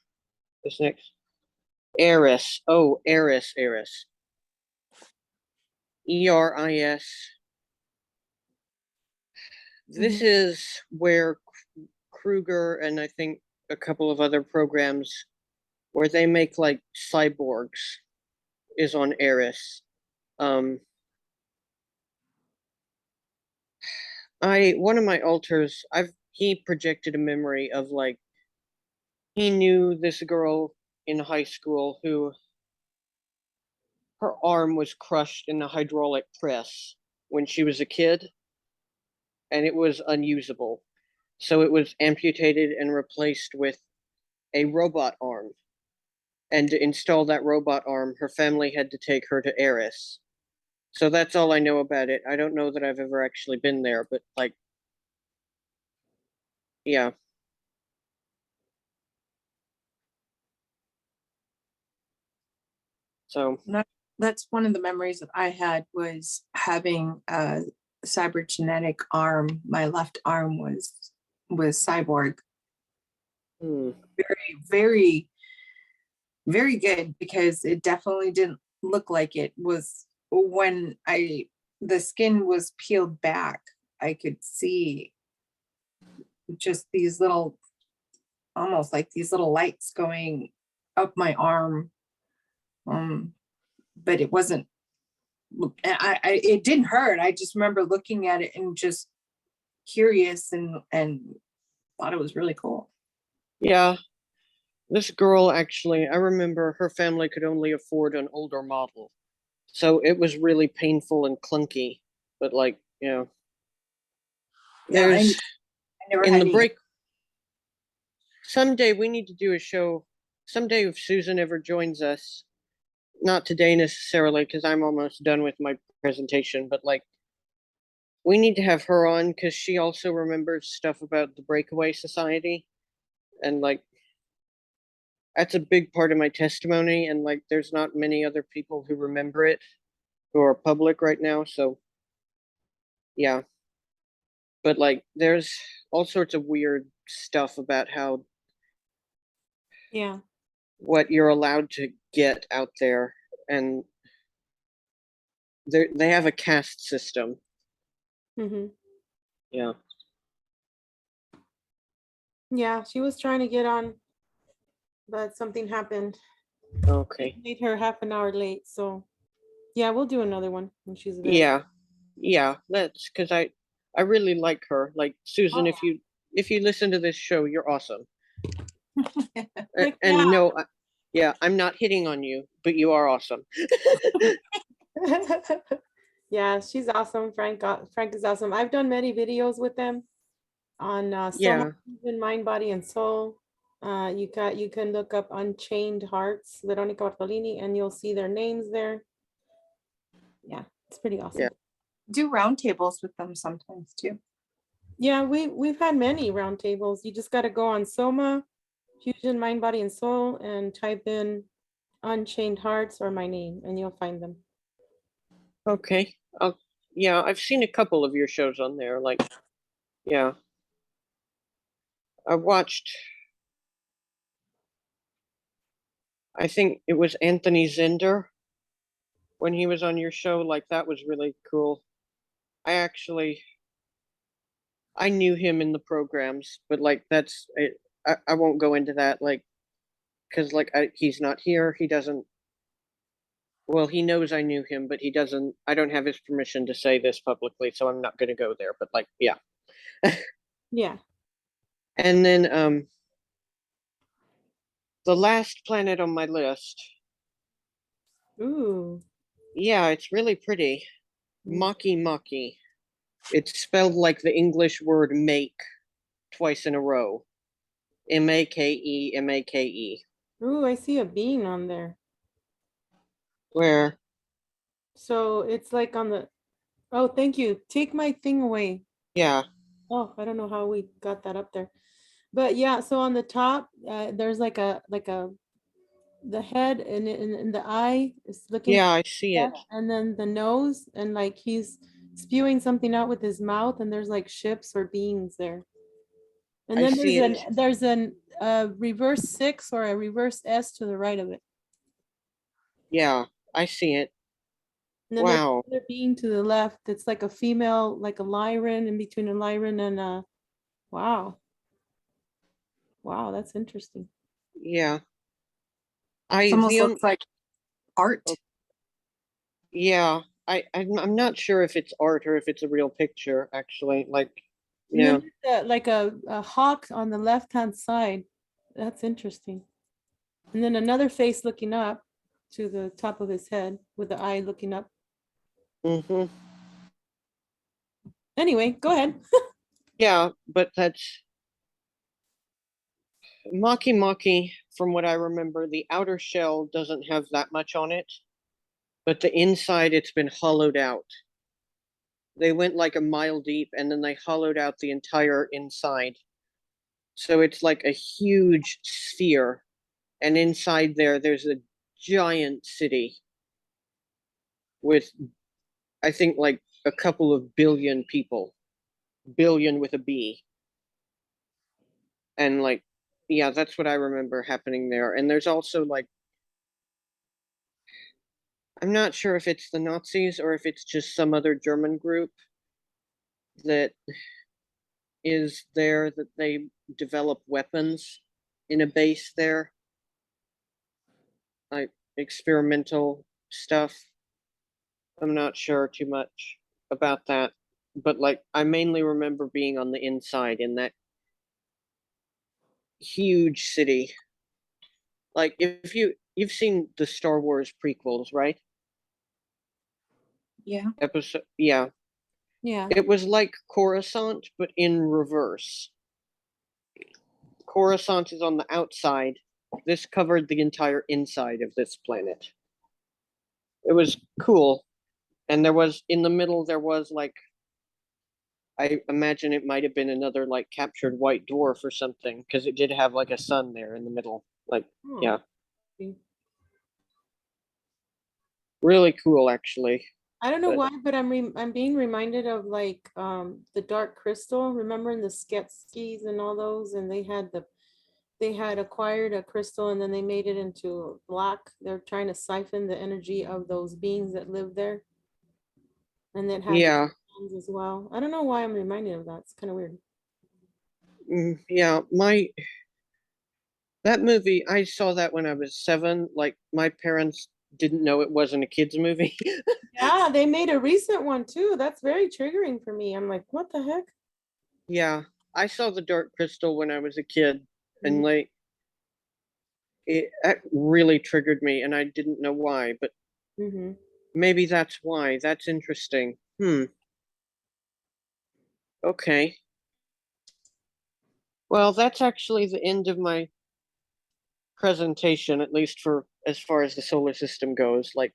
This next Eris. Oh, Eris. ERIS. This is where Kruger and I think a couple of other programs where they make like cyborgs is on Eris. One of my alters, he projected a memory of like he knew this girl in high school who her arm was crushed in a hydraulic press when she was a kid and it was unusable. So it was amputated and replaced with a robot arm. And to install that robot arm, her family had to take her to Eris. So that's all I know about it. I don't know that I've ever actually been there, but like, yeah. So That's one of the memories that I had, was having a cybergenetic arm. My left arm was cyborg. Very, very, very good, because it definitely didn't look like it was when the skin was peeled back. I could see just these little, almost like these little lights going up my arm. But it wasn't, it didn't hurt. I just remember looking at it and just curious and thought it was really cool. yeah, this girl actually, I remember her family could only afford an older model. So it was really painful and clunky. But like, yeah. There's I never in had the to break. Someday we need to do a show. Someday if Susan ever joins us, not today necessarily, because I'm almost done with my presentation, but like we need to have her on because she also remembers stuff about the Breakaway Society. And like that's a big part of my testimony. And like there's not many other people who remember it who are public right now. So yeah. But like there's all sorts of weird stuff about how Yeah. what you're allowed to get out there, and they have a caste system. Yeah. Yeah, she was trying to get on, but something happened. Okay. Made her half an hour late. So yeah, we'll do another one when she's available. Yeah, that's because I really like her. Like Susan, if you listen to this show, you're awesome. And no, yeah, I'm not hitting on you, but you are awesome. Yeah, she's awesome. Frank is awesome. I've done many videos with them on Yeah. Human, Mind, Body, and Soul. You can look up Unchained Hearts, Veronica Bartolini, and you'll see their names there. Yeah, it's pretty awesome. Yeah. Do roundtables with them sometimes too. Yeah, we've had many roundtables. You just got to go on Soma, Fusion, Mind, Body, and Soul, and type in Unchained Hearts or my name, and you'll find them. Okay. Yeah, I've seen a couple of your shows on there. Like, yeah. I watched I think it was Anthony Zender when he was on your show. Like that was really cool. I knew him in the programs, but like that's it. I won't go into that, like, because like he's not here. He doesn't. Well, he knows I knew him, but he doesn't. I don't have his permission to say this publicly, so I'm not going to go there. But like, yeah. Yeah. And then the last planet on my list. Ooh. Yeah, it's really pretty. Mm. Maki Maki. It's spelled like the English word make twice in a row. Make, Make. Ooh, I see a bean on there. Where? So it's like on the, oh, thank you. Take my thing away. Yeah. Oh, I don't know how we got that up there. But yeah, so on the top, there's like the head and the eye is looking, Yeah, I see it. and then the nose, and like he's spewing something out with his mouth, and there's like ships or beings there. And I then see it. there's a reverse 6 or a reverse S to the right of it. Yeah, I see it. And then Wow. there's another being to the left. It's like a female, like a Lyran, in between a Lyran and a, wow. Wow, that's interesting. Yeah. It almost looks like art. Yeah. I'm not sure if it's art or if it's a real picture, actually. Like, And yeah. then there's like a hawk on the left-hand side. That's interesting. And then another face looking up to the top of his head with the eye looking up. Mm-hmm. Anyway, go ahead. Yeah, but that's Maki Maki, from what I remember, the outer shell doesn't have that much on it, but the inside it's been hollowed out. They went like a mile deep and then they hollowed out the entire inside. So it's like a huge sphere. And inside there's a giant city with, I think, like a couple of billion people, billion with a B. And like, yeah, that's what I remember happening there. And there's also like, I'm not sure if it's the Nazis or if it's just some other German group that is there, that they develop weapons in a base there, like experimental stuff. I'm not sure too much about that, but like I mainly remember being on the inside in that huge city. Like if you've seen the Star Wars prequels, right? Yeah. Episode, yeah. Yeah. It was like Coruscant, but in reverse. Coruscant is on the outside. This covered the entire inside of this planet. It was cool. And there was, in the middle, there was like, I imagine it might have been another like captured white dwarf or something, because it did have like a sun there in the middle. Like, Oh, yeah, okay. really cool actually. I don't know But- why, but I'm being reminded of like the Dark Crystal. Remember in the Skeksis and all those, and they had acquired a crystal and then they made it into black. They're trying to siphon the energy of those beings that live there. And that had Yeah, hands as well. I don't know why I'm reminded of that. It's kind of weird. yeah, that movie, I saw that when I was 7. Like my parents didn't know it wasn't a kids movie. Yeah, they made a recent one too. That's very triggering for me. I'm like, what the heck? Yeah, I saw the Dark Crystal when I was a kid, and Mhm. like that really triggered me, and I didn't know why, but Mhm. maybe that's why. That's interesting. Okay. Well, that's actually the end of my presentation, at least for as far as the solar system goes. Like,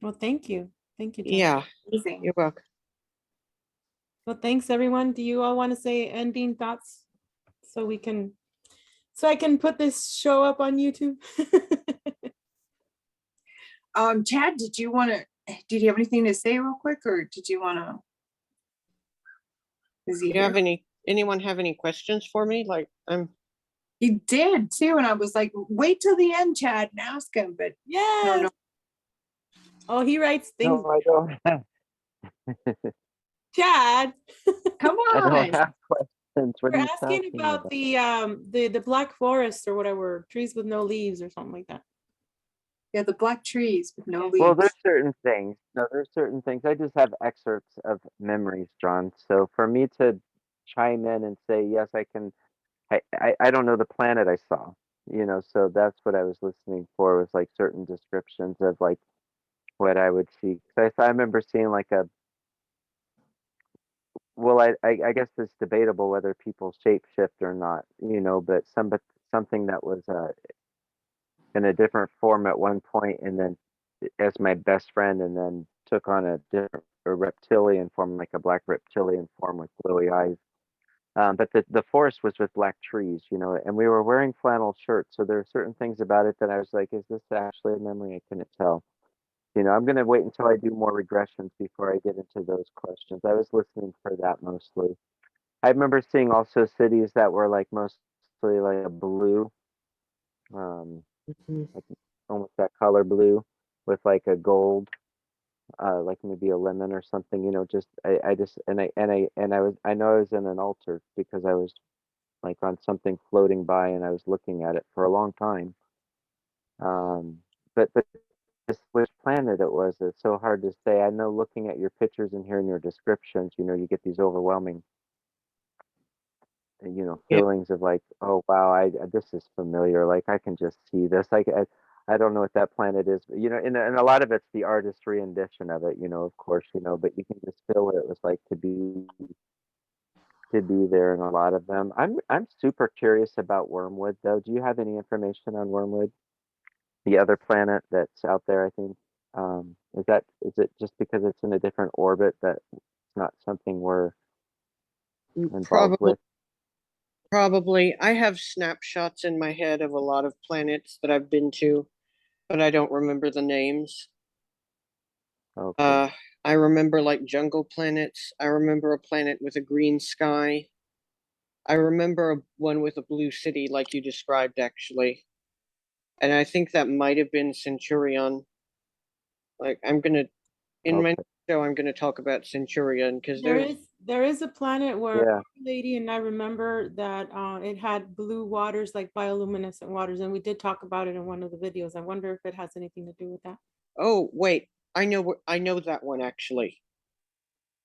Well, thank you. Thank you, John. yeah, Amazing. you're welcome. Well, thanks everyone. Do you all want to say ending thoughts so I can put this show up on YouTube? Chad, did you have anything to say real quick, or did you want to? Is he Do you have here? anyone have any questions for me? Like, I'm He did too, and I was like, wait till the end, Chad, and ask him. But Yeah. no. Oh, he writes things. No, I don't have. Chad, Come I don't on. have questions. What are we're you asking talking about about? the black forest or whatever, trees with no leaves or something like that. Yeah, the black trees with no Well, leaves. there's certain things. No, there's certain things. I just have excerpts of memories drawn. So for me to chime in and say, yes, I can, I don't know the planet I saw, so that's what I was listening for, was like certain descriptions of like what I would see. 'Cause I remember seeing like well, I guess it's debatable whether people shapeshift or not, but something that was in a different form at one point, and then as my best friend, and then took on a reptilian form, like a black reptilian form with glowy eyes. But the forest was with black trees, and we were wearing flannel shirts. So there are certain things about it that I was like, is this actually a memory? I couldn't tell. I'm going to wait until I do more regressions before I get into those questions. I was listening for that mostly. I remember seeing also cities that were like mostly like a blue, um, Mhm. like almost that color blue with like a gold, like maybe a lemon or something, just I just I know I was in an altar because I was like on something floating by and I was looking at it for a long time. But just which planet it was, it's so hard to say. I know looking at your pictures and hearing your descriptions, you get these overwhelming Yeah, feelings of like, oh wow, this is familiar, like I can just see this, like I don't know what that planet is, but and a lot of it's the artistry and rendition of it, of course, but you can just feel what it was like to be there in a lot of them. I'm super curious about Wormwood though. Do you have any information on Wormwood, the other planet that's out there? I think is it just because it's in a different orbit that it's not something we're involved probably. with? Probably. I have snapshots in my head of a lot of planets that I've been to, but I don't remember the names. Okay. Uh, I remember like jungle planets. I remember a planet with a green sky. I remember one with a blue city, like you described, actually. And I think that might have been Centurion. Like, in my Okay. show, I'm gonna talk about Centurion because There there's, is there is a planet where Yeah. our lady and I remember that it had blue waters, like bioluminescent waters, and we did talk about it in one of the videos. I wonder if it has anything to do with that. oh, wait, I know that one actually.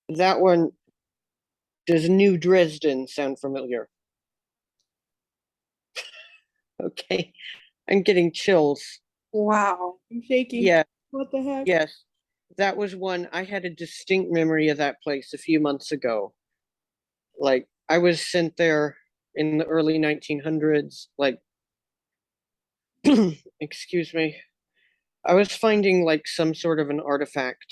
That one, does New Dresden sound familiar? Okay, I'm getting chills. Wow. I'm shaking. Yeah, What the heck? yes, that was one. I had a distinct memory of that place a few months ago. Like, I was sent there in the early 1900s. Like, excuse me. I was finding like some sort of an artifact,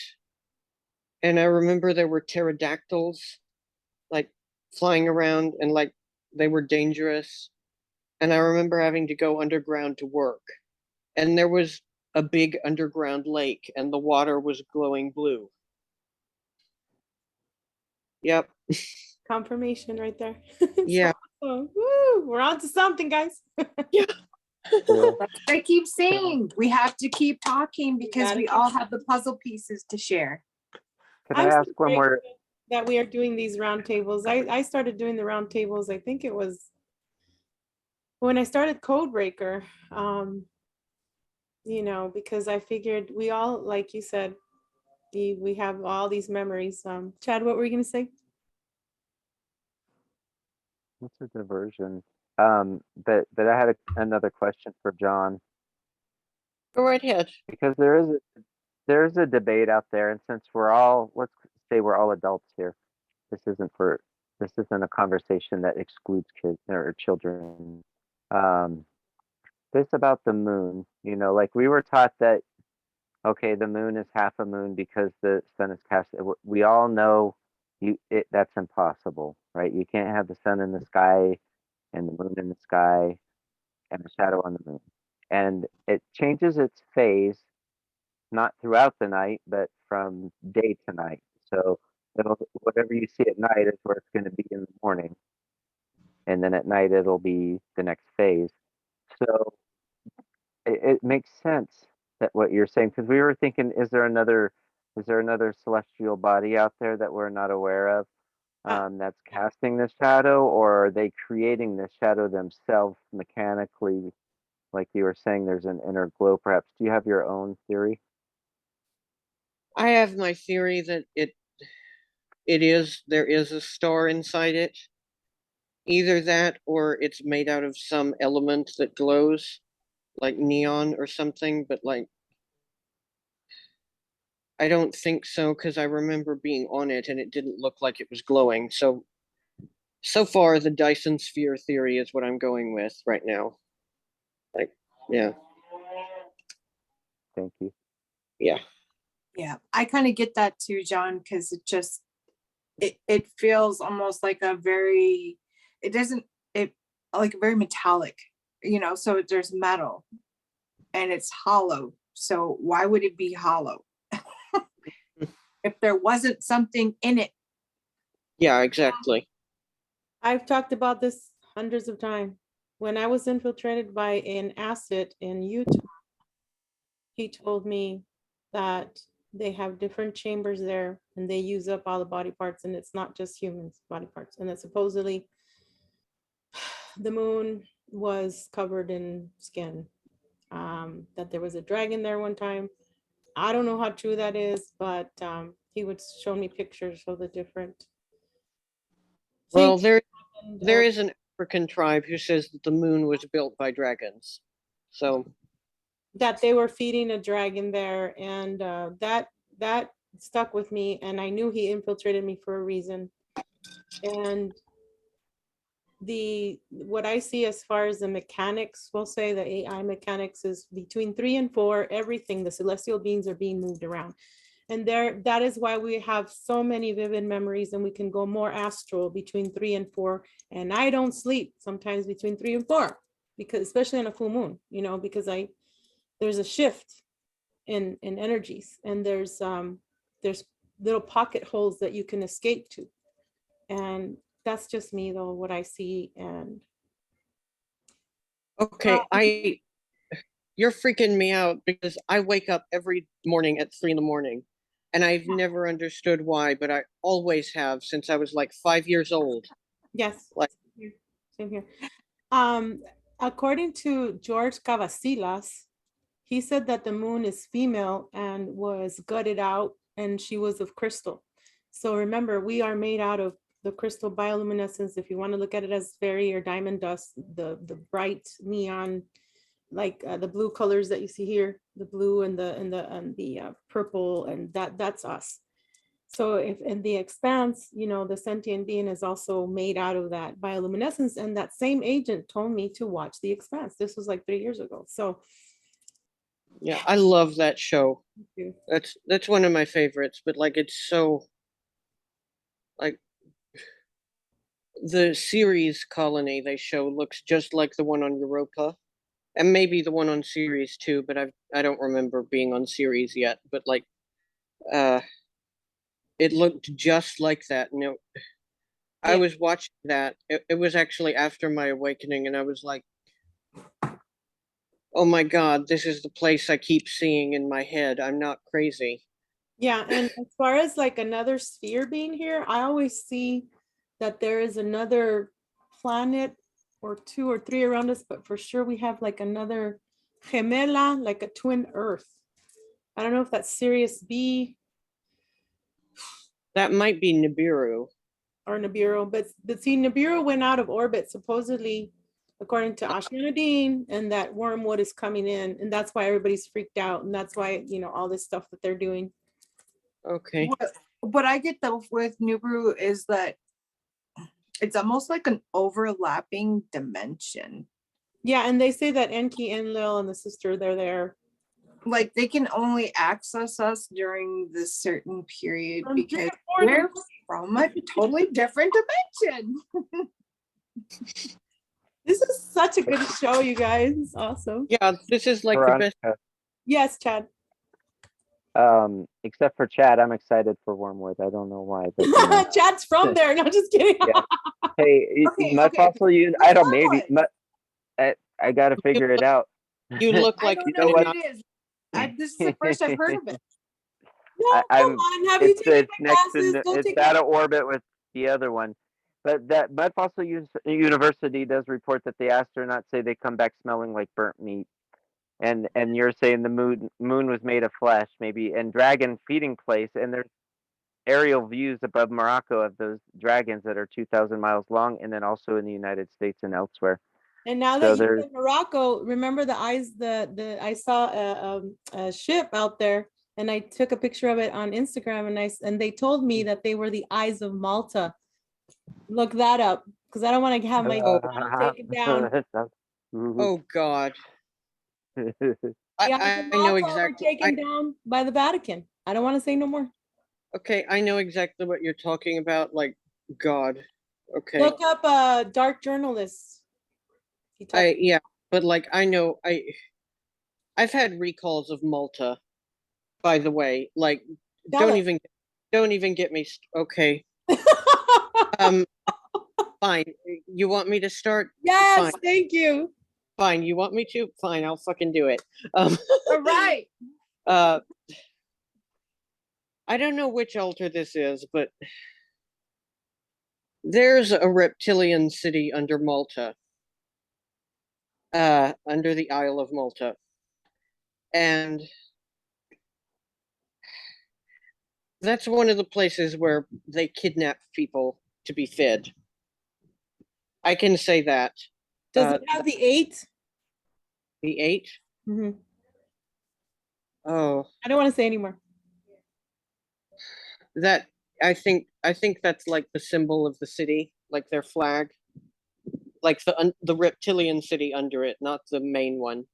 and I remember there were pterodactyls like flying around, and like they were dangerous. And I remember having to go underground to work, and there was a big underground lake, and the water was glowing blue. Yep. Confirmation right there. Yeah. So, woo, we're on to something, guys. Yeah. Yeah. That's what I keep saying. We have to keep talking because gotta we keep all have the puzzle pieces to share. Can I I'm so ask one grateful more? that we are doing these roundtables. I started doing the roundtables, I think it was when I started Codebreaker, because I figured we all, like you said, we have all these memories. Chad, what were you gonna say? What's a diversion? But I had another question for John, Go right ahead. because there's a debate out there, and since let's say we're all adults here, this isn't for this isn't a conversation that excludes kids or children. Um, this about the moon, like we were taught that, okay, the moon is half a moon because the sun is cast. We all know that's impossible, right? You can't have the sun in the sky and the moon in the sky and a shadow on the moon. And it changes its phase, not throughout the night, but from day to night. So whatever you see at night is where it's going to be in the morning. and then at night it'll be the next phase. So it makes sense that what you're saying, because we were thinking, is there another celestial body out there that we're not aware of, that's casting this shadow, or are they creating this shadow themselves mechanically? Like you were saying, there's an inner glow, perhaps. Do you have your own theory? I have my theory that there is a star inside it. Either that or it's made out of some element that glows, like neon or something, but like I don't think so, because I remember being on it and it didn't look like it was glowing. So far the Dyson sphere theory is what I'm going with right now. Like, yeah. Thank you. Yeah. Yeah, I kind of get that too, John, because it feels almost like it doesn't, it like very metallic, so there's metal and it's hollow. So why would it be hollow? If there wasn't something in it. Yeah, exactly. I've talked about this hundreds of times. When I was infiltrated by an acid in Utah, he told me that they have different chambers there and they use up all the body parts, and it's not just humans' body parts. And that supposedly the moon was covered in skin, that there was a dragon there one time. I don't know how true that is, but he would show me pictures of the different Well, things. there is an African tribe who says that the moon was built by dragons. So that they were feeding a dragon there, and that stuck with me, and I knew he infiltrated me for a reason. And what I see as far as the mechanics, we'll say the AI mechanics, is between 3 and 4, everything, the celestial beings are being moved around. And that is why we have so many vivid memories, and we can go more astral between 3 and 4. And I don't sleep sometimes between 3 and 4, because especially on a full moon, because there's a shift in energies, and there's little pocket holes that you can escape to. And that's just me though, what I see. And okay, you're freaking me out because I wake up every morning at 3 a.m. and I've never understood why, but I always have since I was like 5 years old. yes, Like, same here. According to George Cavasillas, he said that the moon is female and was gutted out, and she was of crystal. So remember, we are made out of the crystal bioluminescence. If you want to look at it as fairy or diamond dust, the bright neon, like the blue colors that you see here, the blue and the purple, and that's us. So if in the expanse, the sentient being is also made out of that bioluminescence. And that same agent told me to watch The Expanse. This was like 3 years ago. So yeah, I love that show. thank you. That's one of my favorites, but like it's so like the series Colony they show looks just like the one on Europa. And maybe the one on series too, but I don't remember being on series yet. But like it looked just like that. I Yeah. was watching that. It was actually after my awakening, and I was like, oh my God, this is the place I keep seeing in my head. I'm not crazy. Yeah, and as far as like another sphere being here, I always see that there is another planet or 2 or 3 around us, but for sure we have like another gemela, like a twin Earth. I don't know if that's Sirius B That might be Nibiru. or Nibiru, but see, Nibiru went out of orbit supposedly, according to Ashianadine, and that wormwood is coming in, and that's why everybody's freaked out, and that's why all this stuff that they're doing. Okay. What I get though with Nibiru is that it's almost like an overlapping dimension. Yeah, and they say that Enki, Enlil, and the sister, they're there. Like they can only access us during this certain period From because 3 or 4 we're from a totally different dimension. This is such a good show, you guys. It's awesome. Yeah, this is like the best. Veronica, Yes, Chad. Except for Chad, I'm excited for Wormwood. I don't know why, but you know. Chad's from there. No, just kidding. Yeah. Hey, Okay, Mud okay. Fossil, I don't maybe I gotta figure it out. You look I like don't You know know what what? it is. This is the first I've heard of it. No, come I'm on. Have you taken it's my next classes? in Go it's take out my. of orbit with the other one. But that Mud Fossil University does report that the astronauts say they come back smelling like burnt meat. And you're saying the moon was made of flesh, maybe, and dragon feeding place, and there's aerial views above Morocco of those dragons that are 2,000 miles long, and then also in the United States and elsewhere. And now So that you there's said Morocco, remember the eyes, the I saw a ship out there and I took a picture of it on Instagram and they told me that they were the eyes of Malta. Look that up because I don't want to have my channel taken down. Oh God. The eyes I of know Malta were exactly. taken down by the Vatican. I don't want to say no more. Okay, I know exactly what you're talking about. Like, God. Okay. Look up dark journalists. He talked- Yeah, but like I know I've had recalls of Malta, by the way. Like, Tell don't it. even get me okay. Fine. You want me to start? Yes, Fine. thank you. Fine. You want me to? Fine, I'll fucking do it. All right. I don't know which altar this is, but there's a reptilian city under Malta. Under the Isle of Malta. And that's one of the places where they kidnap people to be fed. I can say that. Does it have the 8? The 8? Mm-hmm. Oh, I don't want to say anymore. that I think that's like the symbol of the city, like their flag, like the reptilian city under it, not the main one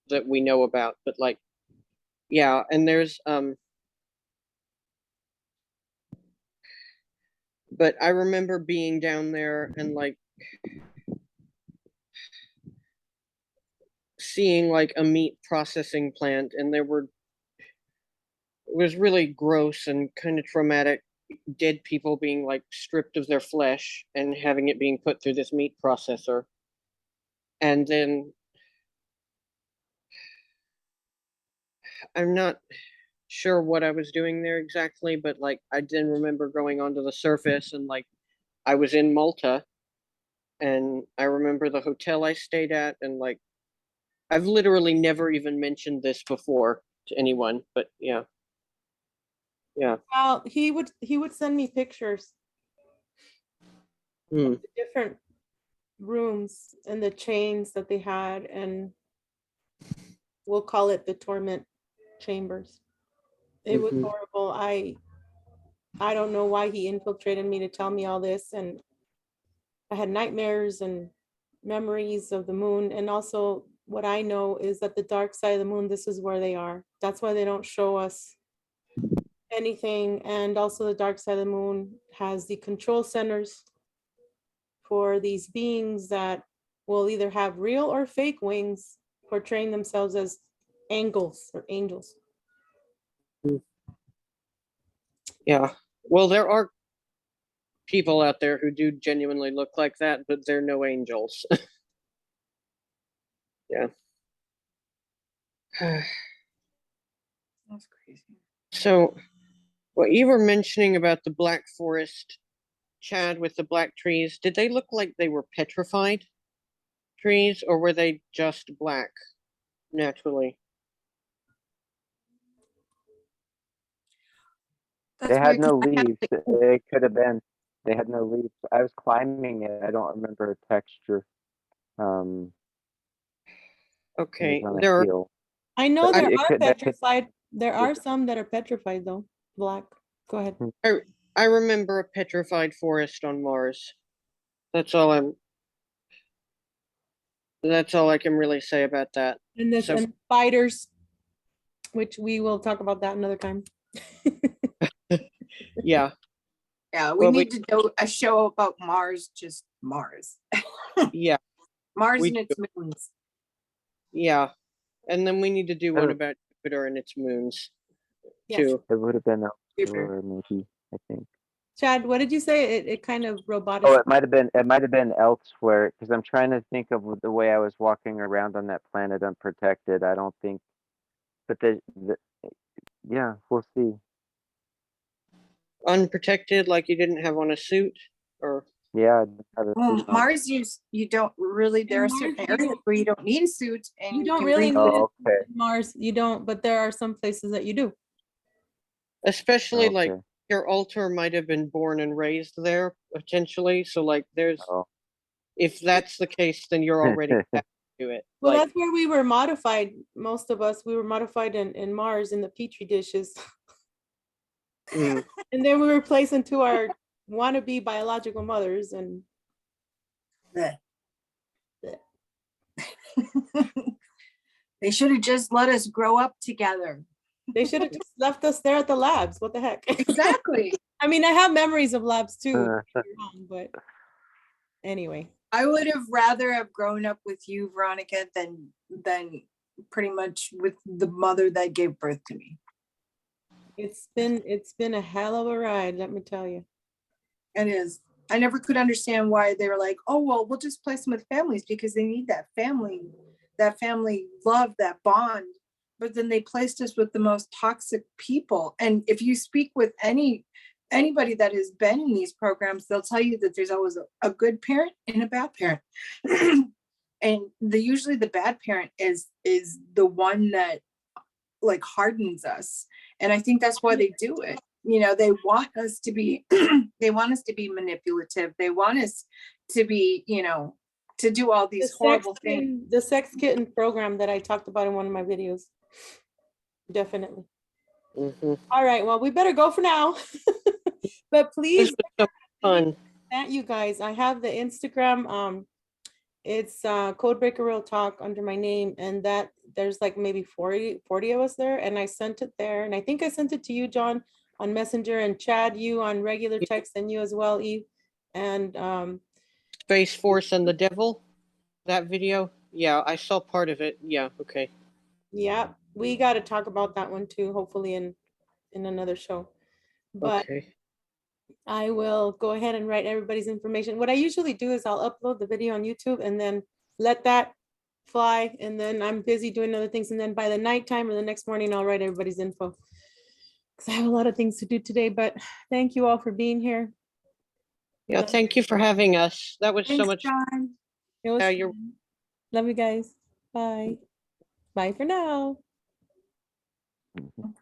that we know about, but like, yeah. And there's but I remember being down there and like seeing like a meat processing plant, and it was really gross and kind of traumatic. Dead people being like stripped of their flesh and having it being put through this meat processor. And then I'm not sure what I was doing there exactly, but like I then remember going onto the surface and like I was in Malta, and I remember the hotel I stayed at, and like I've literally never even mentioned this before to anyone, but yeah. Yeah. Well, he would send me pictures Hmm. of the different rooms and the chains that they had, and we'll call it the torment chambers. It was Mhm. horrible. I don't know why he infiltrated me to tell me all this, and I had nightmares and memories of the moon. And also what I know is that the dark side of the moon, this is where they are. That's why they don't show us anything. And also the dark side of the moon has the control centers for these beings that will either have real or fake wings, portraying themselves as angels or angels. Yeah. Well, there are people out there who do genuinely look like that, but they're no angels. Yeah. That's crazy. So, what you were mentioning about the Black Forest, Chad, with the black trees, did they look like they were petrified trees, or were they just black naturally? That's They had weird. 'Cause no I have, leaves. It could have been. They had no leaves. I was climbing it. I don't remember a texture. It was Okay, on a there are. hill. I know But there it are could that could petrified. There are some that are petrified though. Black. Go ahead. I remember a petrified forest on Mars. That's all I'm. That's all I can really say about that. And this So, and spiders, which we will talk about that another time. yeah. yeah, we Well, need to do a show about Mars, just Mars. Yeah. Mars We and its do. moons. Yeah. And then we need to do one Oh. about Jupiter and its moons. Yes. too. It would have been Super. elsewhere, maybe, I think. Chad, what did you say? It kind of robotic. Oh, it might have been elsewhere, because I'm trying to think of the way I was walking around on that planet unprotected. I don't think, but yeah, we'll see. Unprotected, like you didn't have on a suit, or Yeah, I didn't have a Well, suit on. Mars, you don't really, there are Mars, certain you areas don't- where you don't need a suit and You don't can really breathe. need Oh, it. okay. Mars, you don't, but there are some places that you do. especially like Okay. your altar might have been born and raised there potentially. So like there's Oh. if that's the case, then you're already back to it. Well, Like that's where we were modified. Most of us, we were modified in Mars in the Petri dishes. mm, And then we were placed into our wannabe biological mothers and Bleh. They should have just let us grow up together. they should have just left us there at the labs. What the heck? Exactly. I mean, I have memories of labs too, don't get me wrong, but anyway. I would have rather have grown up with you, Veronica, than pretty much with the mother that gave birth to me. It's been a hell of a ride, let me tell you. It is. I never could understand why they were like, oh, well, we'll just place them with families because they need that family love, that bond. But then they placed us with the most toxic people. And if you speak with anybody that has been in these programs, they'll tell you that there's always a good parent and a bad parent. And usually the bad parent is the one that like hardens us. And I think that's why they do it. You know, they want us to be they want us to be manipulative. They want us to be, you know, to do all these horrible things. The sex kitten program that I talked about in one of my videos. Definitely. mhm. All right, well, we better go for now. But please, This was so fun. at you guys, I have the Instagram. It's CodeBreakerRealTalk under my name, and that there's like maybe 40 of us there, and I sent it there, and I think I sent it to you, John, on Messenger, and Chad, you on regular text, and you as well, Eve. And Space Force and the Devil. That video. Yeah, I saw part of it. Yeah, okay. yeah, we got to talk about that one too, hopefully in another show. But Okay. I will go ahead and write everybody's information. What I usually do is I'll upload the video on YouTube and then let that fly. And then I'm busy doing other things. And then by the nighttime or the next morning, I'll write everybody's info. Because I have a lot of things to do today, but thank you all for being here. Yeah, thank you for having us. That was so Thanks, much. John. It was You're fun. Love you guys. Bye. Bye for now. Mhm.